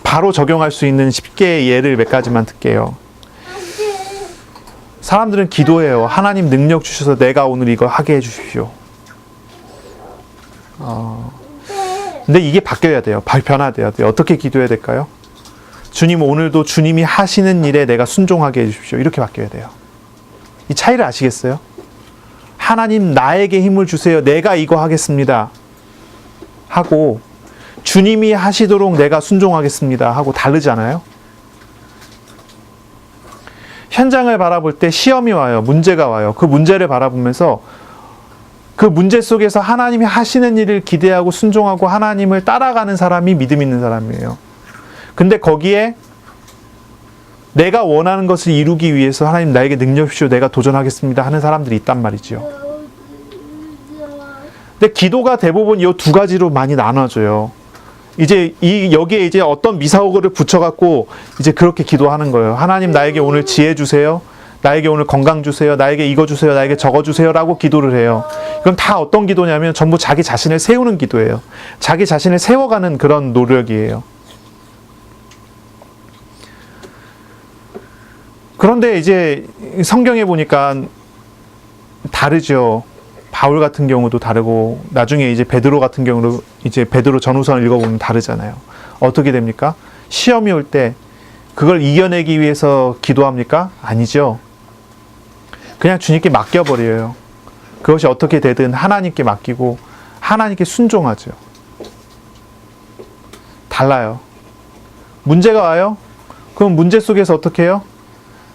바로 적용할 수 있는 쉽게 예를 몇 가지만 들게요. 사람들은 기도해요. 하나님 능력 주셔서 내가 오늘 이거 하게 해주십시오. 근데 이게 바뀌어야 돼요. 변화돼야 돼요. 어떻게 기도해야 될까요? 주님, 오늘도 주님이 하시는 일에 내가 순종하게 해주십시오. 이렇게 바뀌어야 돼요. 이 차이를 아시겠어요? 하나님 나에게 힘을 주세요. 내가 이거 하겠습니다. 하고 주님이 하시도록 내가 순종하겠습니다. 하고 다르잖아요. 현장을 바라볼 때 시험이 와요. 문제가 와요. 그 문제를 바라보면서 그 문제 속에서 하나님이 하시는 일을 기대하고 순종하고 하나님을 따라가는 사람이 믿음 있는 사람이에요. 근데 거기에 내가 원하는 것을 이루기 위해서 하나님 나에게 능력 주시오. 내가 도전하겠습니다. 하는 사람들이 있단 말이죠. 근데 기도가 대부분 이 두 가지로 많이 나눠져요. 이제 여기에 이제 어떤 미사오그를 붙여갖고 이제 그렇게 기도하는 거예요. 하나님 나에게 오늘 지혜 주세요. 나에게 오늘 건강 주세요. 나에게 이거 주세요. 나에게 저거 주세요. 라고 기도를 해요. 이건 다 어떤 기도냐면 전부 자기 자신을 세우는 기도예요. 자기 자신을 세워가는 그런 노력이에요. 그런데 이제 성경에 보니까 다르죠. 바울 같은 경우도 다르고 나중에 이제 베드로 같은 경우도 이제 베드로 전후서를 읽어보면 다르잖아요. 어떻게 됩니까? 시험이 올 때 그걸 이겨내기 위해서 기도합니까? 아니죠. 그냥 주님께 맡겨버려요. 그것이 어떻게 되든 하나님께 맡기고 하나님께 순종하죠. 달라요. 문제가 와요? 그럼 문제 속에서 어떻게 해요?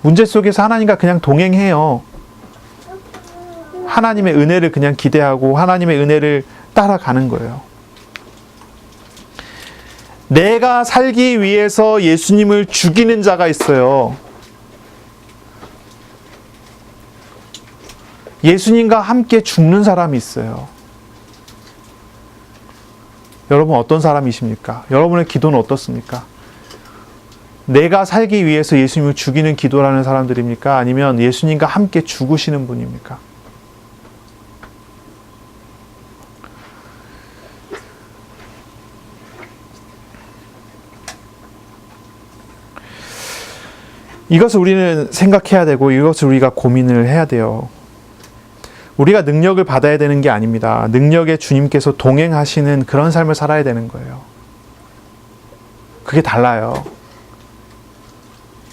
문제 속에서 하나님과 그냥 동행해요. 하나님의 은혜를 그냥 기대하고 하나님의 은혜를 따라가는 거예요. 내가 살기 위해서 예수님을 죽이는 자가 있어요. 예수님과 함께 죽는 사람이 있어요. 여러분 어떤 사람이십니까? 여러분의 기도는 어떻습니까? 내가 살기 위해서 예수님을 죽이는 기도라는 사람들입니까? 아니면 예수님과 함께 죽으시는 분입니까? 이것을 우리는 생각해야 되고 이것을 우리가 고민을 해야 돼요. 우리가 능력을 받아야 되는 게 아닙니다. 능력에 주님께서 동행하시는 그런 삶을 살아야 되는 거예요. 그게 달라요.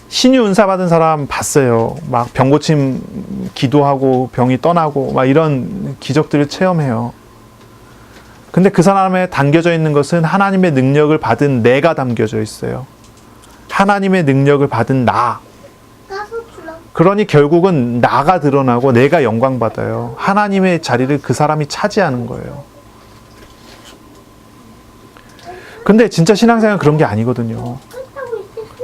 신유 은사 받은 사람 봤어요. 막 병고침 기도하고 병이 떠나고 막 이런 기적들을 체험해요. 근데 그 사람에 담겨져 있는 것은 하나님의 능력을 받은 내가 담겨져 있어요. 하나님의 능력을 받은 나. 그러니 결국은 나가 드러나고 내가 영광받아요. 하나님의 자리를 그 사람이 차지하는 거예요. 근데 진짜 신앙생활은 그런 게 아니거든요.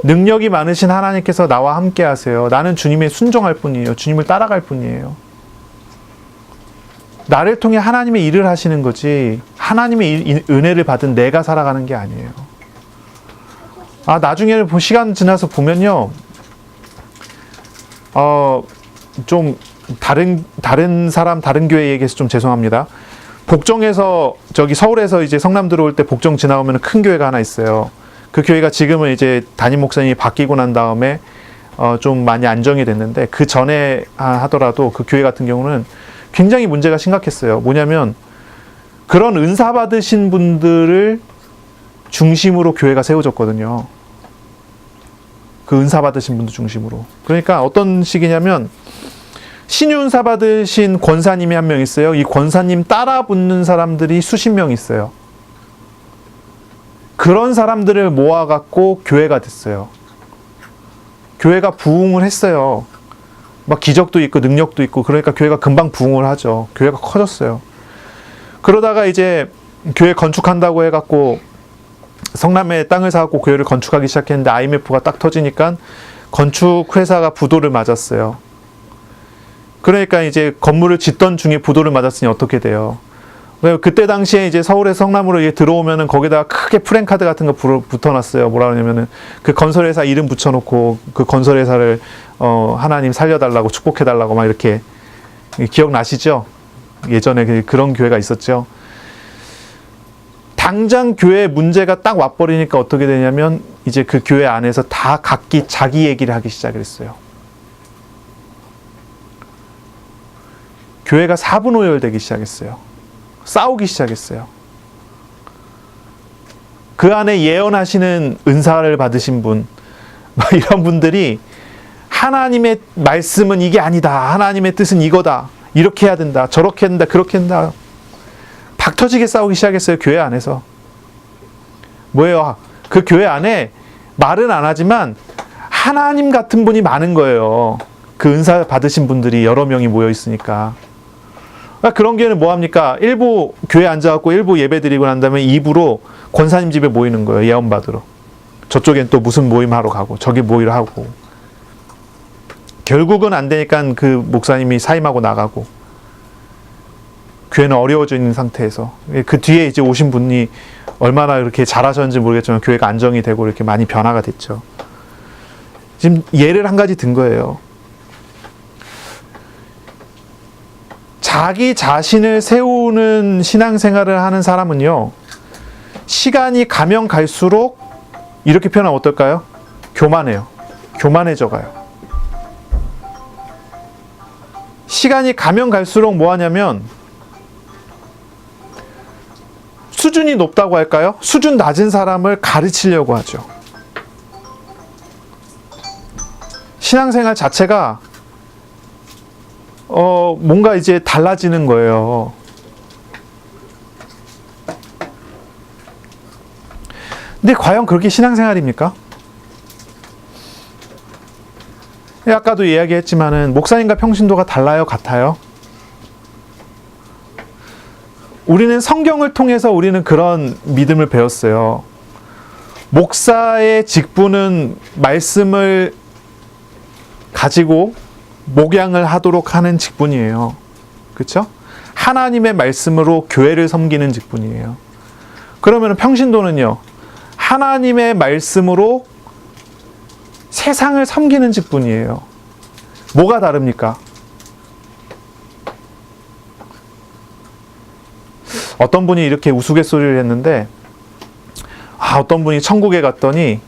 능력이 많으신 하나님께서 나와 함께 하세요. 나는 주님의 순종할 뿐이에요. 주님을 따라갈 뿐이에요. 나를 통해 하나님의 일을 하시는 거지 하나님의 은혜를 받은 내가 살아가는 게 아니에요. 나중에는 시간 지나서 보면요. 좀 다른 사람, 다른 교회 얘기해서 좀 죄송합니다. 복정에서 서울에서 이제 성남 들어올 때 복정 지나오면 큰 교회가 하나 있어요. 그 교회가 지금은 이제 담임 목사님이 바뀌고 난 다음에 좀 많이 안정이 됐는데 그 전에 하더라도 그 교회 같은 경우는 굉장히 문제가 심각했어요. 뭐냐면 그런 은사 받으신 분들을 중심으로 교회가 세워졌거든요. 그 은사 받으신 분들 중심으로. 그러니까 어떤 식이냐면 신유 은사 받으신 권사님이 한 명 있어요. 이 권사님 따라 붙는 사람들이 수십 명 있어요. 그런 사람들을 모아갖고 교회가 됐어요. 교회가 부흥을 했어요. 막 기적도 있고 능력도 있고 그러니까 교회가 금방 부흥을 하죠. 교회가 커졌어요. 그러다가 이제 교회 건축한다고 해갖고 성남에 땅을 사갖고 교회를 건축하기 시작했는데 IMF가 딱 터지니까 건축회사가 부도를 맞았어요. 그러니까 이제 건물을 짓던 중에 부도를 맞았으니 어떻게 돼요? 그때 당시에 이제 서울의 성남으로 이제 들어오면은 거기다가 크게 프랜카드 같은 거 붙어놨어요. 뭐라 그러냐면은 그 건설회사 이름 붙여놓고 그 건설회사를 하나님 살려달라고 축복해달라고 막 이렇게 기억나시죠? 예전에 그런 교회가 있었죠. 당장 교회에 문제가 딱 와버리니까 어떻게 되냐면 이제 그 교회 안에서 다 각기 자기 얘기를 하기 시작했어요. 교회가 사분오열되기 시작했어요. 싸우기 시작했어요. 그 안에 예언하시는 은사를 받으신 분, 이런 분들이 하나님의 말씀은 이게 아니다. 하나님의 뜻은 이거다. 이렇게 해야 된다. 저렇게 한다. 그렇게 한다. 박터지게 싸우기 시작했어요. 교회 안에서. 뭐예요? 그 교회 안에 말은 안 하지만 하나님 같은 분이 많은 거예요. 그 은사 받으신 분들이 여러 명이 모여 있으니까. 그런 교회는 뭐 합니까? 일부 교회 앉아갖고 일부 예배 드리고 난 다음에 2부로 권사님 집에 모이는 거예요. 예언 받으러. 저쪽엔 또 무슨 모임하러 가고 저기 모이러 하고. 결국은 안 되니까 그 목사님이 사임하고 나가고. 교회는 어려워져 있는 상태에서. 그 뒤에 이제 오신 분이 얼마나 이렇게 잘하셨는지 모르겠지만 교회가 안정이 되고 이렇게 많이 변화가 됐죠. 지금 예를 한 가지 든 거예요. 자기 자신을 세우는 신앙생활을 하는 사람은요, 시간이 가면 갈수록 이렇게 표현하면 어떨까요? 교만해요. 교만해져 가요. 시간이 가면 갈수록 뭐 하냐면 수준이 높다고 할까요? 수준 낮은 사람을 가르치려고 하죠. 신앙생활 자체가 뭔가 이제 달라지는 거예요. 근데 과연 그렇게 신앙생활입니까? 아까도 이야기했지만은 목사님과 평신도가 달라요? 같아요? 우리는 성경을 통해서 우리는 그런 믿음을 배웠어요. 목사의 직분은 말씀을 가지고 목양을 하도록 하는 직분이에요. 그렇죠? 하나님의 말씀으로 교회를 섬기는 직분이에요. 그러면 평신도는요, 하나님의 말씀으로 세상을 섬기는 직분이에요. 뭐가 다릅니까? 어떤 분이 이렇게 우스갯소리를 했는데, 어떤 분이 천국에 갔더니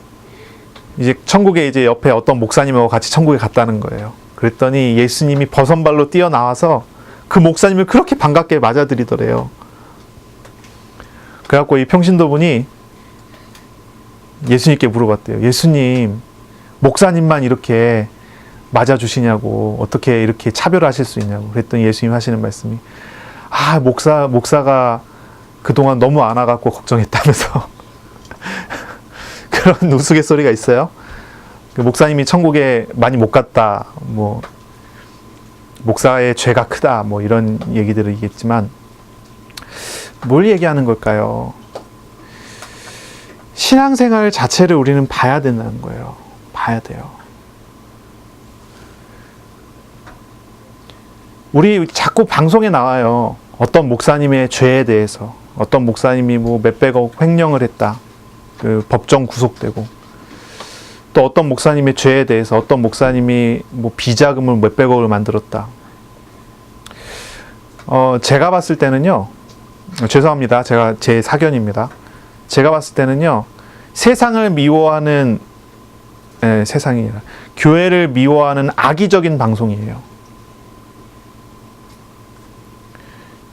이제 천국에 이제 옆에 어떤 목사님하고 같이 천국에 갔다는 거예요. 그랬더니 예수님이 버선발로 뛰어나와서 그 목사님을 그렇게 반갑게 맞아들이더래요. 그래갖고 이 평신도분이 예수님께 물어봤대요. 예수님, 목사님만 이렇게 맞아주시냐고, 어떻게 이렇게 차별하실 수 있냐고. 그랬더니 예수님 하시는 말씀이, 목사가 그동안 너무 안 와갖고 걱정했다면서. 그런 우스갯소리가 있어요. 그 목사님이 천국에 많이 못 갔다, 뭐 목사의 죄가 크다, 뭐 이런 얘기들을 얘기했지만 뭘 얘기하는 걸까요? 신앙생활 자체를 우리는 봐야 된다는 거예요. 봐야 돼요. 우리 자꾸 방송에 나와요. 어떤 목사님의 죄에 대해서, 어떤 목사님이 뭐 몇백억 횡령을 했다, 그 법정 구속되고, 또 어떤 목사님의 죄에 대해서, 어떤 목사님이 뭐 비자금을 몇백억을 만들었다. 제가 봤을 때는요, 죄송합니다. 제 사견입니다. 제가 봤을 때는요, 세상을 미워하는, 세상이 아니라 교회를 미워하는 악의적인 방송이에요.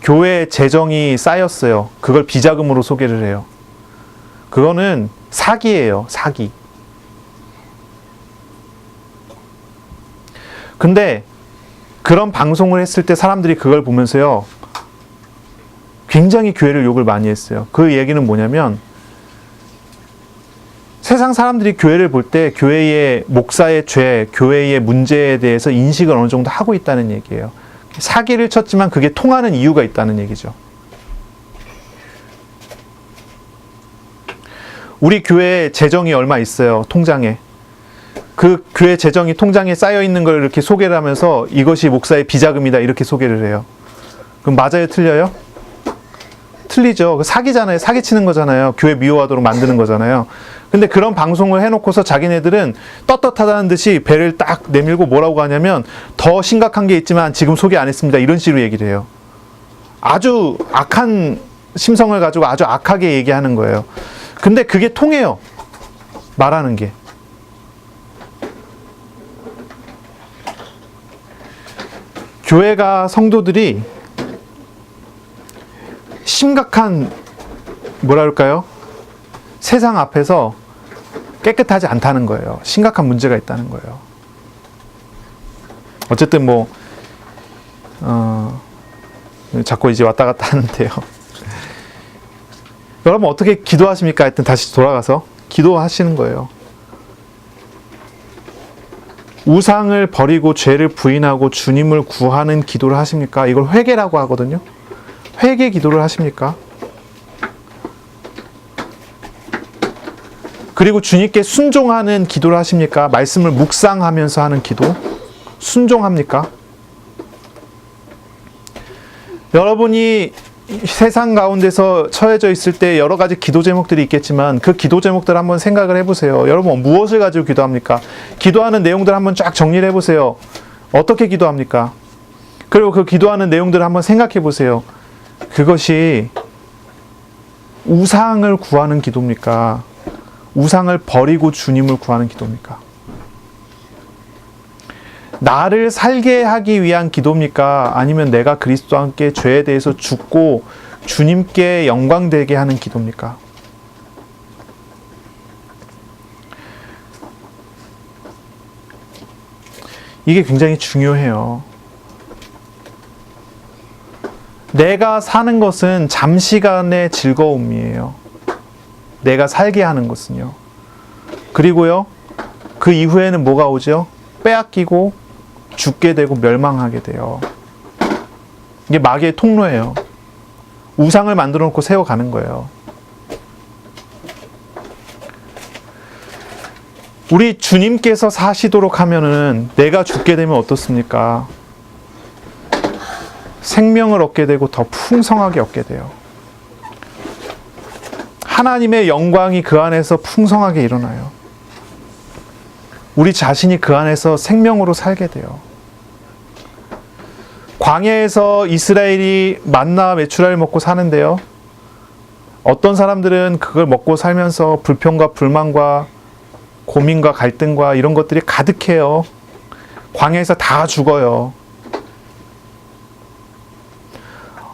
교회 재정이 쌓였어요. 그걸 비자금으로 소개를 해요. 그거는 사기예요. 사기. 근데 그런 방송을 했을 때 사람들이 그걸 보면서요, 굉장히 교회를 욕을 많이 했어요. 그 얘기는 뭐냐면, 세상 사람들이 교회를 볼 때 교회의 목사의 죄, 교회의 문제에 대해서 인식을 어느 정도 하고 있다는 얘기예요. 사기를 쳤지만 그게 통하는 이유가 있다는 얘기죠. 우리 교회 재정이 얼마 있어요, 통장에. 그 교회 재정이 통장에 쌓여 있는 걸 이렇게 소개를 하면서 이것이 목사의 비자금이다, 이렇게 소개를 해요. 그럼 맞아요, 틀려요? 틀리죠. 사기잖아요. 사기치는 거잖아요. 교회 미워하도록 만드는 거잖아요. 근데 그런 방송을 해놓고서 자기네들은 떳떳하다는 듯이 배를 딱 내밀고 뭐라고 하냐면 더 심각한 게 있지만 지금 소개 안 했습니다. 이런 식으로 얘기를 해요. 아주 악한 심성을 가지고 아주 악하게 얘기하는 거예요. 근데 그게 통해요. 말하는 게. 교회가 성도들이 심각한 뭐라 그럴까요? 세상 앞에서 깨끗하지 않다는 거예요. 심각한 문제가 있다는 거예요. 어쨌든 뭐 자꾸 이제 왔다 갔다 하는데요. 여러분 어떻게 기도하십니까? 하여튼 다시 돌아가서 기도하시는 거예요. 우상을 버리고 죄를 부인하고 주님을 구하는 기도를 하십니까? 이걸 회개라고 하거든요. 회개 기도를 하십니까? 그리고 주님께 순종하는 기도를 하십니까? 말씀을 묵상하면서 하는 기도? 순종합니까? 여러분이 세상 가운데서 처해져 있을 때 여러 가지 기도 제목들이 있겠지만 그 기도 제목들 한번 생각을 해보세요. 여러분 무엇을 가지고 기도합니까? 기도하는 내용들 한번 쫙 정리를 해보세요. 어떻게 기도합니까? 그리고 그 기도하는 내용들을 한번 생각해 보세요. 그것이 우상을 구하는 기도입니까? 우상을 버리고 주님을 구하는 기도입니까? 나를 살게 하기 위한 기도입니까? 아니면 내가 그리스도와 함께 죄에 대해서 죽고 주님께 영광되게 하는 기도입니까? 이게 굉장히 중요해요. 내가 사는 것은 잠시간의 즐거움이에요. 내가 살게 하는 것은요. 그리고요, 그 이후에는 뭐가 오죠? 빼앗기고 죽게 되고 멸망하게 돼요. 이게 마귀의 통로예요. 우상을 만들어 놓고 세워가는 거예요. 우리 주님께서 사시도록 하면은 내가 죽게 되면 어떻습니까? 생명을 얻게 되고 더 풍성하게 얻게 돼요. 하나님의 영광이 그 안에서 풍성하게 일어나요. 우리 자신이 그 안에서 생명으로 살게 돼요. 광야에서 이스라엘이 만나 메추라를 먹고 사는데요. 어떤 사람들은 그걸 먹고 살면서 불평과 불만과 고민과 갈등과 이런 것들이 가득해요. 광야에서 다 죽어요.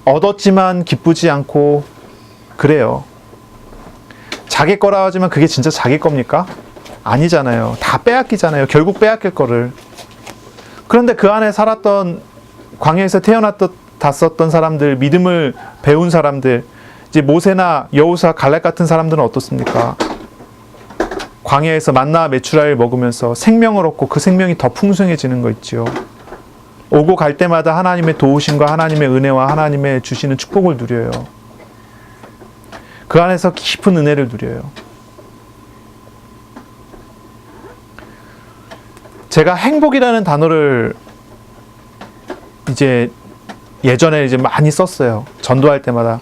얻었지만 기쁘지 않고 그래요. 자기 거라 하지만 그게 진짜 자기 겁니까? 아니잖아요. 다 빼앗기잖아요. 결국 빼앗길 거를. 그런데 그 안에 살았던 광야에서 태어났었던 사람들, 믿음을 배운 사람들, 이제 모세나 여호수아, 갈렙 같은 사람들은 어떻습니까? 광야에서 만나 메추라를 먹으면서 생명을 얻고 그 생명이 더 풍성해지는 거 있지요. 오고 갈 때마다 하나님의 도우심과 하나님의 은혜와 하나님의 주시는 축복을 누려요. 그 안에서 깊은 은혜를 누려요. 제가 행복이라는 단어를 이제 예전에 이제 많이 썼어요. 전도할 때마다.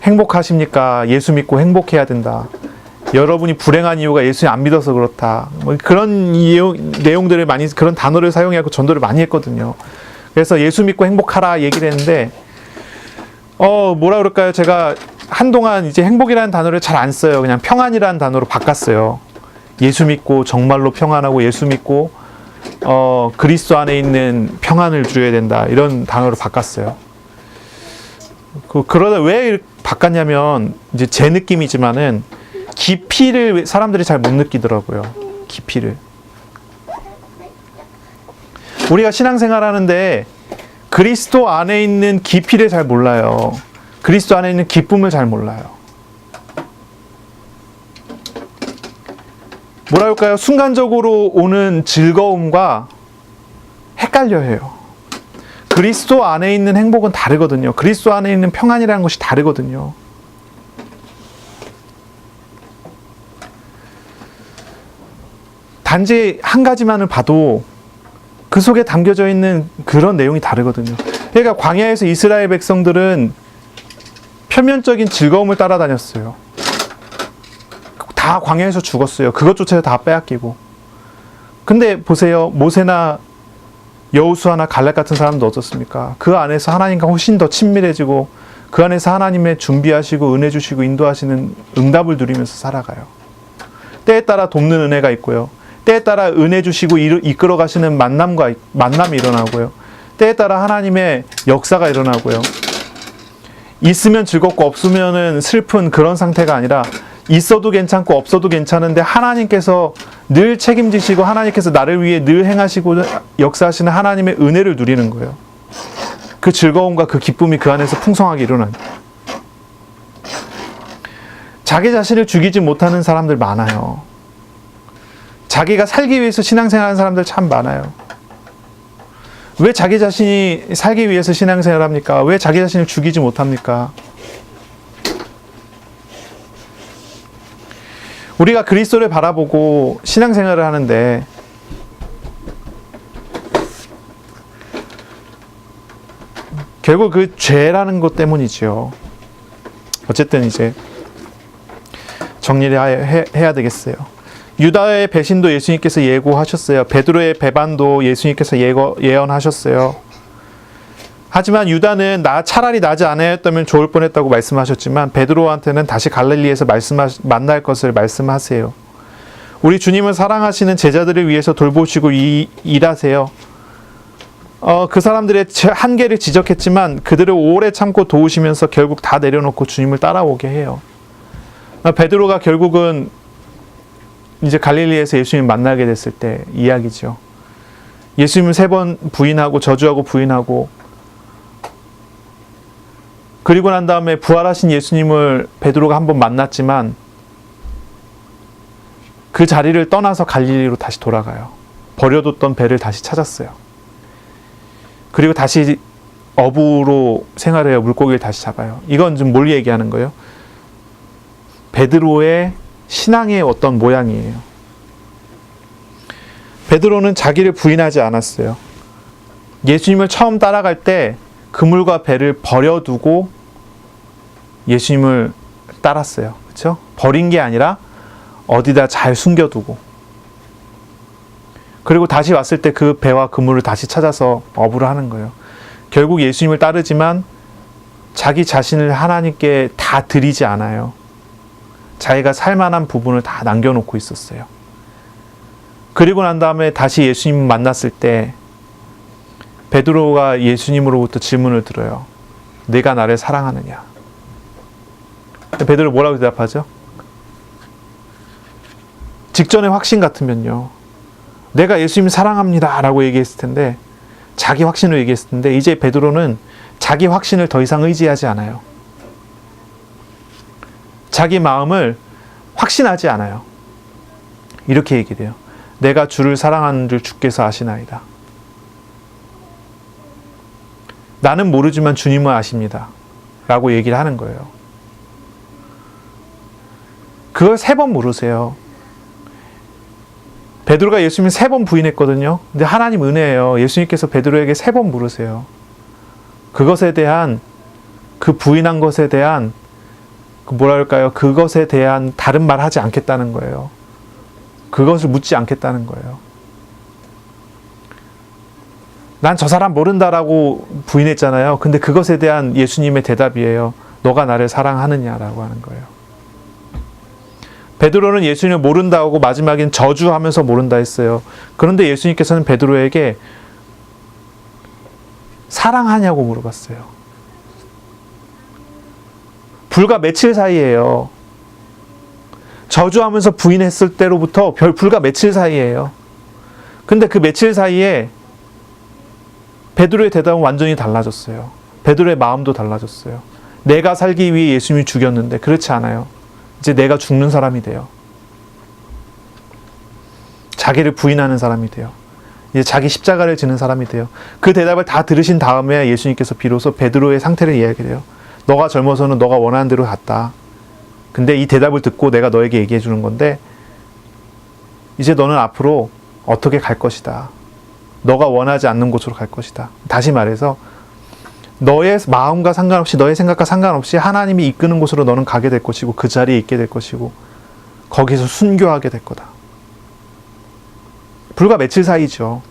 행복하십니까? 예수 믿고 행복해야 된다. 여러분이 불행한 이유가 예수님 안 믿어서 그렇다. 뭐 그런 내용들을 많이, 그런 단어를 사용해서 전도를 많이 했거든요. 그래서 예수 믿고 행복하라 얘기를 했는데, 뭐라 그럴까요? 제가 한동안 이제 행복이라는 단어를 잘 안 써요. 그냥 평안이라는 단어로 바꿨어요. 예수 믿고 정말로 평안하고 예수 믿고 그리스도 안에 있는 평안을 누려야 된다. 이런 단어로 바꿨어요. 그러다 왜 바꿨냐면, 이제 제 느낌이지만은, 깊이를 사람들이 잘 못 느끼더라고요. 깊이를. 우리가 신앙생활 하는데 그리스도 안에 있는 깊이를 잘 몰라요. 그리스도 안에 있는 기쁨을 잘 몰라요. 뭐라 할까요? 순간적으로 오는 즐거움과 헷갈려 해요. 그리스도 안에 있는 행복은 다르거든요. 그리스도 안에 있는 평안이라는 것이 다르거든요. 단지 한 가지만을 봐도 그 속에 담겨져 있는 그런 내용이 다르거든요. 그러니까 광야에서 이스라엘 백성들은 표면적인 즐거움을 따라다녔어요. 다 광야에서 죽었어요. 그것조차 다 빼앗기고. 근데 보세요. 모세나 여호수아나 갈렙 같은 사람도 어떻습니까? 그 안에서 하나님과 훨씬 더 친밀해지고 그 안에서 하나님의 준비하시고 은혜 주시고 인도하시는 응답을 누리면서 살아가요. 때에 따라 돕는 은혜가 있고요. 때에 따라 은혜 주시고 이끌어 가시는 만남이 일어나고요. 때에 따라 하나님의 역사가 일어나고요. 있으면 즐겁고 없으면은 슬픈 그런 상태가 아니라 있어도 괜찮고 없어도 괜찮은데 하나님께서 늘 책임지시고 하나님께서 나를 위해 늘 행하시고 역사하시는 하나님의 은혜를 누리는 거예요. 그 즐거움과 그 기쁨이 그 안에서 풍성하게 일어나요. 자기 자신을 죽이지 못하는 사람들 많아요. 자기가 살기 위해서 신앙생활하는 사람들 참 많아요. 왜 자기 자신이 살기 위해서 신앙생활을 합니까? 왜 자기 자신을 죽이지 못합니까? 우리가 그리스도를 바라보고 신앙생활을 하는데 결국 그 죄라는 것 때문이죠. 어쨌든 이제 정리를 해야 되겠어요. 유다의 배신도 예수님께서 예고하셨어요. 베드로의 배반도 예수님께서 예언하셨어요. 하지만 유다는 차라리 나지 않았다면 좋을 뻔했다고 말씀하셨지만 베드로한테는 다시 갈릴리에서 만날 것을 말씀하세요. 우리 주님을 사랑하시는 제자들을 위해서 돌보시고 일하세요. 그 사람들의 한계를 지적했지만 그들을 오래 참고 도우시면서 결국 다 내려놓고 주님을 따라오게 해요. 베드로가 결국은 이제 갈릴리에서 예수님 만나게 됐을 때 이야기죠. 예수님을 3번 부인하고 저주하고 부인하고 그리고 난 다음에 부활하신 예수님을 베드로가 한번 만났지만 그 자리를 떠나서 갈릴리로 다시 돌아가요. 버려뒀던 배를 다시 찾았어요. 그리고 다시 어부로 생활해요. 물고기를 다시 잡아요. 이건 좀 뭘 얘기하는 거예요? 베드로의 신앙의 어떤 모양이에요. 베드로는 자기를 부인하지 않았어요. 예수님을 처음 따라갈 때 그물과 배를 버려두고 예수님을 따랐어요. 그렇죠? 버린 게 아니라 어디다 잘 숨겨두고 그리고 다시 왔을 때 그 배와 그물을 다시 찾아서 어부를 하는 거예요. 결국 예수님을 따르지만 자기 자신을 하나님께 다 드리지 않아요. 자기가 살만한 부분을 다 남겨놓고 있었어요. 그리고 난 다음에 다시 예수님 만났을 때 베드로가 예수님으로부터 질문을 들어요. 네가 나를 사랑하느냐? 베드로 뭐라고 대답하죠? 직전의 확신 같으면요. 내가 예수님 사랑합니다 라고 얘기했을 텐데 자기 확신을 얘기했을 텐데 이제 베드로는 자기 확신을 더 이상 의지하지 않아요. 자기 마음을 확신하지 않아요. 이렇게 얘기해요. 내가 주를 사랑하는 줄 주께서 아시나이다. 나는 모르지만 주님은 아십니다. 라고 얘기를 하는 거예요. 그걸 3번 물으세요. 베드로가 예수님을 3번 부인했거든요. 근데 하나님 은혜예요. 예수님께서 베드로에게 3번 물으세요. 그것에 대한 그 부인한 것에 대한 그것에 대한 다른 말 하지 않겠다는 거예요. 그것을 묻지 않겠다는 거예요. 난 저 사람 모른다라고 부인했잖아요. 근데 그것에 대한 예수님의 대답이에요. 너가 나를 사랑하느냐라고 하는 거예요. 베드로는 예수님을 모른다고 마지막엔 저주하면서 모른다 했어요. 그런데 예수님께서는 베드로에게 사랑하냐고 물어봤어요. 불과 며칠 사이예요. 저주하면서 부인했을 때로부터 불과 며칠 사이예요. 근데 그 며칠 사이에 베드로의 대답은 완전히 달라졌어요. 베드로의 마음도 달라졌어요. 내가 살기 위해 예수님이 죽였는데 그렇지 않아요. 이제 내가 죽는 사람이 돼요. 자기를 부인하는 사람이 돼요. 이제 자기 십자가를 지는 사람이 돼요. 그 대답을 다 들으신 다음에 예수님께서 비로소 베드로의 상태를 이야기해요. 너가 젊어서는 너가 원하는 대로 갔다. 근데 이 대답을 듣고 내가 너에게 얘기해 주는 건데 이제 너는 앞으로 어떻게 갈 것이다. 너가 원하지 않는 곳으로 갈 것이다. 다시 말해서 너의 마음과 상관없이, 너의 생각과 상관없이 하나님이 이끄는 곳으로 너는 가게 될 것이고 그 자리에 있게 될 것이고 거기서 순교하게 될 거다. 불과 며칠 사이죠.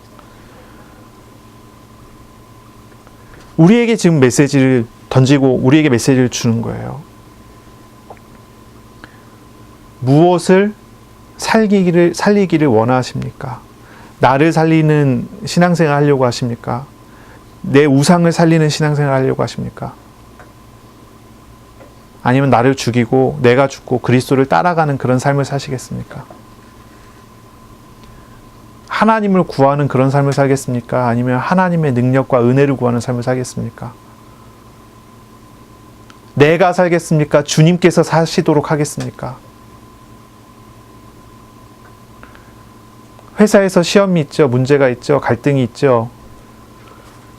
우리에게 지금 메시지를 던지고 우리에게 메시지를 주는 거예요. 무엇을 살리기를 원하십니까? 나를 살리는 신앙생활 하려고 하십니까? 내 우상을 살리는 신앙생활 하려고 하십니까? 아니면 나를 죽이고 내가 죽고 그리스도를 따라가는 그런 삶을 사시겠습니까? 하나님을 구하는 그런 삶을 살겠습니까? 아니면 하나님의 능력과 은혜를 구하는 삶을 살겠습니까? 내가 살겠습니까? 주님께서 사시도록 하겠습니까? 회사에서 시험이 있죠. 문제가 있죠. 갈등이 있죠.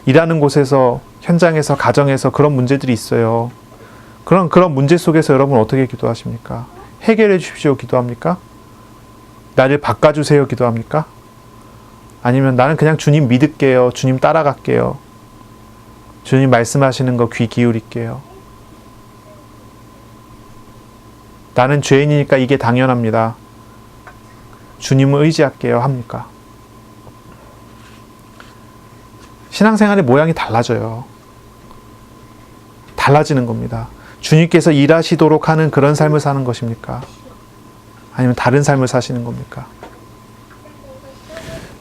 일하는 곳에서, 현장에서, 가정에서 그런 문제들이 있어요. 그런 문제 속에서 여러분 어떻게 기도하십니까? 해결해 주십시오 기도합니까? 나를 바꿔주세요 기도합니까? 아니면 나는 그냥 주님 믿을게요. 주님 따라갈게요. 주님 말씀하시는 거 귀 기울일게요. 나는 죄인이니까 이게 당연합니다. 주님을 의지할게요 합니까? 신앙생활의 모양이 달라져요. 달라지는 겁니다. 주님께서 일하시도록 하는 그런 삶을 사는 것입니까? 아니면 다른 삶을 사시는 겁니까?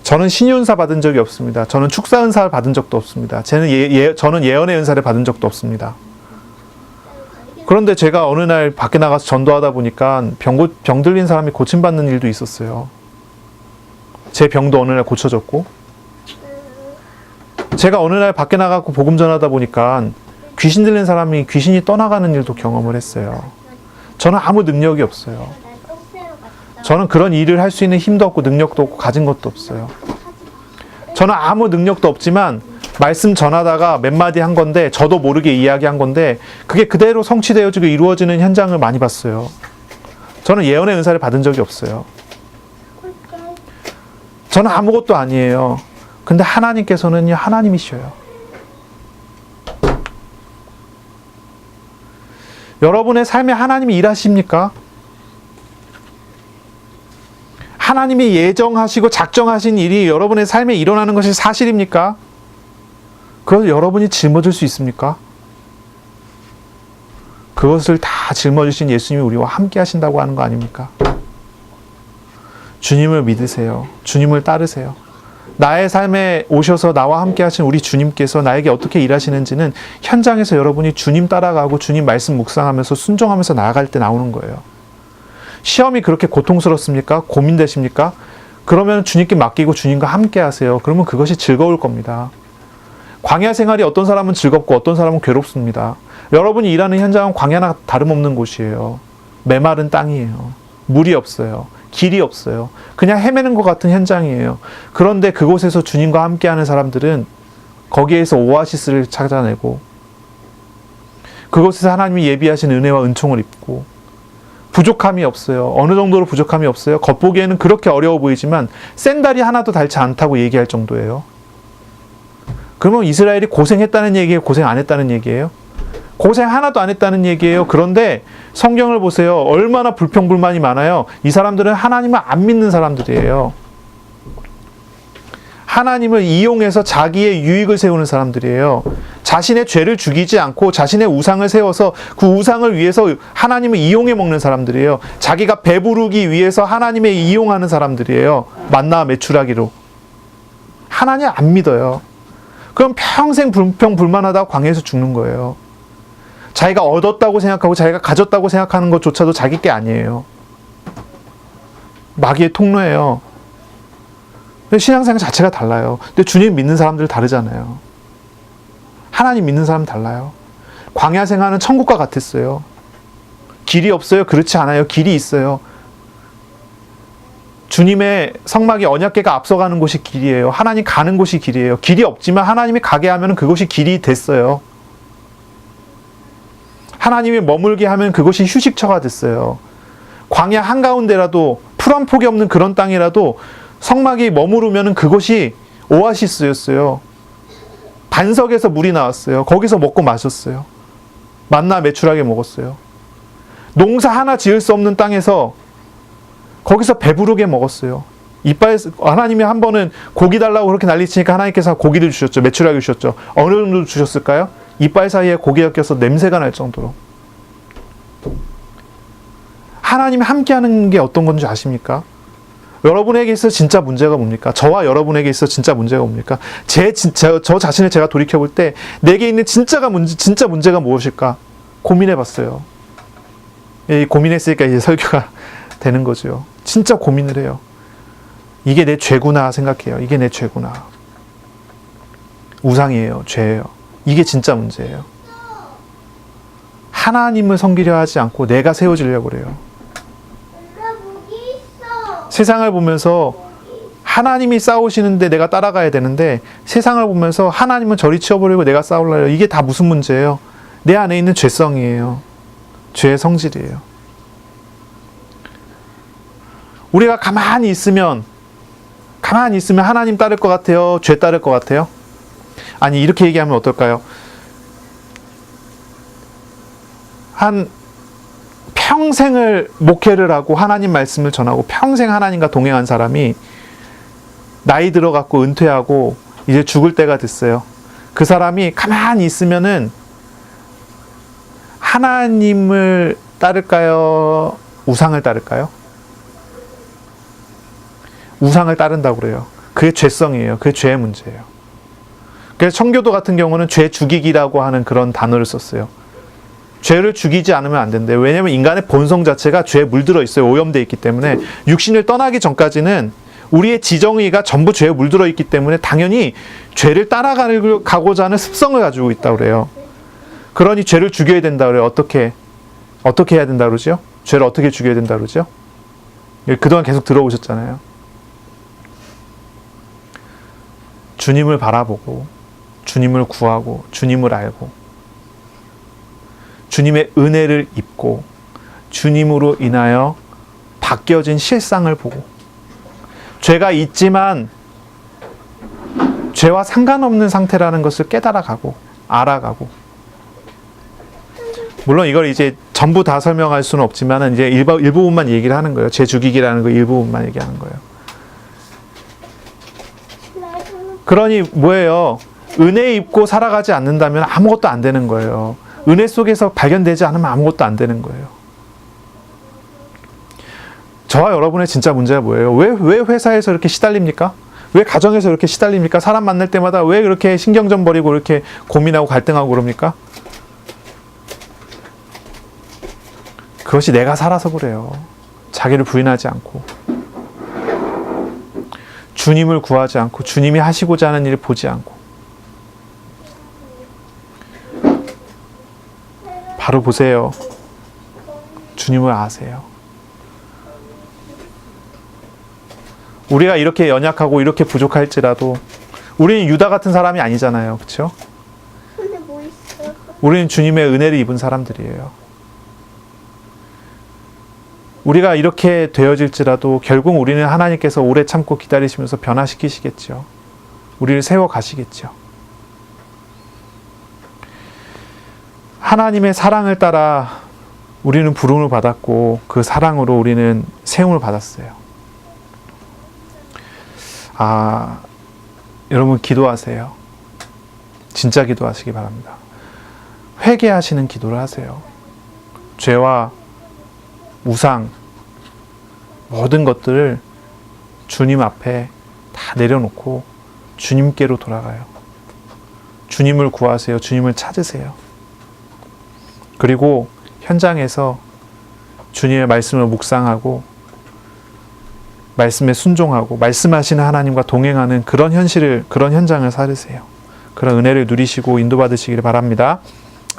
저는 신유은사 받은 적이 없습니다. 저는 축사은사를 받은 적도 없습니다. 저는 예언의 은사를 받은 적도 없습니다. 그런데 제가 어느 날 밖에 나가서 전도하다 보니까 병 들린 사람이 고침받는 일도 있었어요. 제 병도 어느 날 고쳐졌고, 제가 어느 날 밖에 나가고 복음 전하다 보니까 귀신 들린 사람이 귀신이 떠나가는 일도 경험을 했어요. 저는 아무 능력이 없어요. 저는 그런 일을 할 수 있는 힘도 없고 능력도 없고 가진 것도 없어요. 저는 아무 능력도 없지만 말씀 전하다가 몇 마디 한 건데, 저도 모르게 이야기한 건데 그게 그대로 성취되어지고 이루어지는 현장을 많이 봤어요. 저는 예언의 은사를 받은 적이 없어요. 저는 아무것도 아니에요. 근데 하나님께서는요, 하나님이셔요. 여러분의 삶에 하나님이 일하십니까? 하나님이 예정하시고 작정하신 일이 여러분의 삶에 일어나는 것이 사실입니까? 그것을 여러분이 짊어질 수 있습니까? 그것을 다 짊어지신 예수님이 우리와 함께 하신다고 하는 거 아닙니까? 주님을 믿으세요. 주님을 따르세요. 나의 삶에 오셔서 나와 함께 하신 우리 주님께서 나에게 어떻게 일하시는지는 현장에서 여러분이 주님 따라가고 주님 말씀 묵상하면서 순종하면서 나아갈 때 나오는 거예요. 시험이 그렇게 고통스럽습니까? 고민되십니까? 그러면 주님께 맡기고 주님과 함께 하세요. 그러면 그것이 즐거울 겁니다. 광야 생활이 어떤 사람은 즐겁고 어떤 사람은 괴롭습니다. 여러분이 일하는 현장은 광야나 다름없는 곳이에요. 메마른 땅이에요. 물이 없어요. 길이 없어요. 그냥 헤매는 것 같은 현장이에요. 그런데 그곳에서 주님과 함께하는 사람들은 거기에서 오아시스를 찾아내고 그곳에서 하나님이 예비하신 은혜와 은총을 입고 부족함이 없어요. 어느 정도로 부족함이 없어요? 겉보기에는 그렇게 어려워 보이지만 샌달이 하나도 닳지 않다고 얘기할 정도예요. 그러면 이스라엘이 고생했다는 얘기예요? 고생 안 했다는 얘기예요? 고생 하나도 안 했다는 얘기예요. 그런데 성경을 보세요. 얼마나 불평불만이 많아요. 이 사람들은 하나님을 안 믿는 사람들이에요. 하나님을 이용해서 자기의 유익을 세우는 사람들이에요. 자신의 죄를 죽이지 않고 자신의 우상을 세워서 그 우상을 위해서 하나님을 이용해 먹는 사람들이에요. 자기가 배부르기 위해서 하나님을 이용하는 사람들이에요. 만나 매출하기로. 하나님 안 믿어요. 그럼 평생 불평불만하다가 광야에서 죽는 거예요. 자기가 얻었다고 생각하고 자기가 가졌다고 생각하는 것조차도 자기 게 아니에요. 마귀의 통로예요. 근데 신앙생활 자체가 달라요. 근데 주님 믿는 사람들 다르잖아요. 하나님 믿는 사람 달라요. 광야 생활은 천국과 같았어요. 길이 없어요? 그렇지 않아요. 길이 있어요. 주님의 성막이 언약궤가 앞서가는 곳이 길이에요. 하나님 가는 곳이 길이에요. 길이 없지만 하나님이 가게 하면 그곳이 길이 됐어요. 하나님이 머물게 하면 그것이 휴식처가 됐어요. 광야 한가운데라도 풀 한 폭이 없는 그런 땅이라도 성막이 머무르면 그것이 오아시스였어요. 반석에서 물이 나왔어요. 거기서 먹고 마셨어요. 만나 매출하게 먹었어요. 농사 하나 지을 수 없는 땅에서 거기서 배부르게 먹었어요. 하나님이 한 번은 고기 달라고 그렇게 난리치니까 하나님께서 고기를 주셨죠. 매출하게 주셨죠. 어느 정도 주셨을까요? 이빨 사이에 고기가 껴서 냄새가 날 정도로. 하나님이 함께하는 게 어떤 건지 아십니까? 여러분에게 있어 진짜 문제가 뭡니까? 저와 여러분에게 있어 진짜 문제가 뭡니까? 저 자신을 제가 돌이켜볼 때 내게 있는 진짜 문제가 무엇일까? 고민해봤어요. 고민했으니까 이제 설교가 되는 거죠. 진짜 고민을 해요. 이게 내 죄구나 생각해요. 이게 내 죄구나. 우상이에요. 죄예요. 이게 진짜 문제예요. 하나님을 섬기려 하지 않고 내가 세워지려고 그래요. 세상을 보면서 하나님이 싸우시는데 내가 따라가야 되는데 세상을 보면서 하나님은 저리 치워버리고 내가 싸우려고 해요. 이게 다 무슨 문제예요? 내 안에 있는 죄성이에요. 죄의 성질이에요. 우리가 가만히 있으면 하나님 따를 것 같아요? 죄 따를 것 같아요? 아니, 이렇게 얘기하면 어떨까요? 한 평생을 목회를 하고 하나님 말씀을 전하고 평생 하나님과 동행한 사람이 나이 들어갖고 은퇴하고 이제 죽을 때가 됐어요. 그 사람이 가만히 있으면은 하나님을 따를까요? 우상을 따를까요? 우상을 따른다고 그래요. 그게 죄성이에요. 그게 죄의 문제예요. 그래서 청교도 같은 경우는 죄 죽이기라고 하는 그런 단어를 썼어요. 죄를 죽이지 않으면 안 된대요. 왜냐하면 인간의 본성 자체가 죄에 물들어 있어요. 오염되어 있기 때문에 육신을 떠나기 전까지는 우리의 지정의가 전부 죄에 물들어 있기 때문에 당연히 죄를 따라가고자 하는 습성을 가지고 있다고 그래요. 그러니 죄를 죽여야 된다고 그래요. 어떻게 해야 된다고 그러죠? 죄를 어떻게 죽여야 된다고 그러죠? 그동안 계속 들어오셨잖아요. 주님을 바라보고 주님을 구하고 주님을 알고 주님의 은혜를 입고 주님으로 인하여 바뀌어진 실상을 보고 죄가 있지만 죄와 상관없는 상태라는 것을 깨달아가고 알아가고 물론 이걸 이제 전부 다 설명할 수는 없지만 이제 일부분만 얘기를 하는 거예요. 죄 죽이기라는 거 일부분만 얘기하는 거예요. 그러니 뭐예요? 은혜 입고 살아가지 않는다면 아무것도 안 되는 거예요. 은혜 속에서 발견되지 않으면 아무것도 안 되는 거예요. 저와 여러분의 진짜 문제가 뭐예요? 왜 회사에서 이렇게 시달립니까? 왜 가정에서 이렇게 시달립니까? 사람 만날 때마다 왜 그렇게 신경전 버리고 이렇게 고민하고 갈등하고 그럽니까? 그것이 내가 살아서 그래요. 자기를 부인하지 않고 주님을 구하지 않고 주님이 하시고자 하는 일을 보지 않고 바로 보세요. 주님을 아세요. 우리가 이렇게 연약하고 이렇게 부족할지라도 우리는 유다 같은 사람이 아니잖아요. 그렇죠? 근데 뭐 있어? 우리는 주님의 은혜를 입은 사람들이에요. 우리가 이렇게 되어질지라도 결국 우리는 하나님께서 오래 참고 기다리시면서 변화시키시겠죠. 우리를 세워가시겠죠. 하나님의 사랑을 따라 우리는 부름을 받았고 그 사랑으로 우리는 세움을 받았어요. 여러분 기도하세요. 진짜 기도하시기 바랍니다. 회개하시는 기도를 하세요. 죄와 우상 모든 것들을 주님 앞에 다 내려놓고 주님께로 돌아가요. 주님을 구하세요. 주님을 찾으세요. 그리고 현장에서 주님의 말씀을 묵상하고 말씀에 순종하고 말씀하시는 하나님과 동행하는 그런 현장을 살으세요. 그런 은혜를 누리시고 인도받으시기를 바랍니다.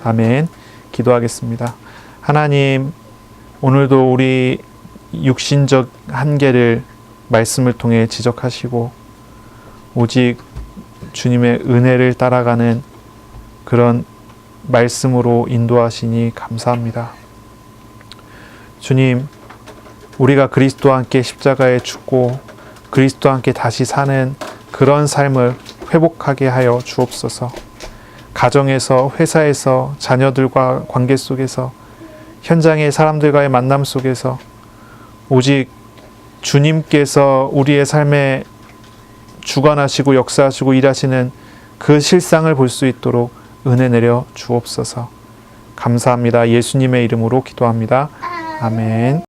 아멘. 기도하겠습니다. 하나님, 오늘도 우리 육신적 한계를 말씀을 통해 지적하시고 오직 주님의 은혜를 따라가는 그런 말씀으로 인도하시니 감사합니다. 주님, 우리가 그리스도와 함께 십자가에 죽고 그리스도와 함께 다시 사는 그런 삶을 회복하게 하여 주옵소서. 가정에서, 회사에서, 자녀들과 관계 속에서, 현장의 사람들과의 만남 속에서 오직 주님께서 우리의 삶에 주관하시고 역사하시고 일하시는 그 실상을 볼 수 있도록 은혜 내려 주옵소서. 감사합니다. 예수님의 이름으로 기도합니다. 아멘.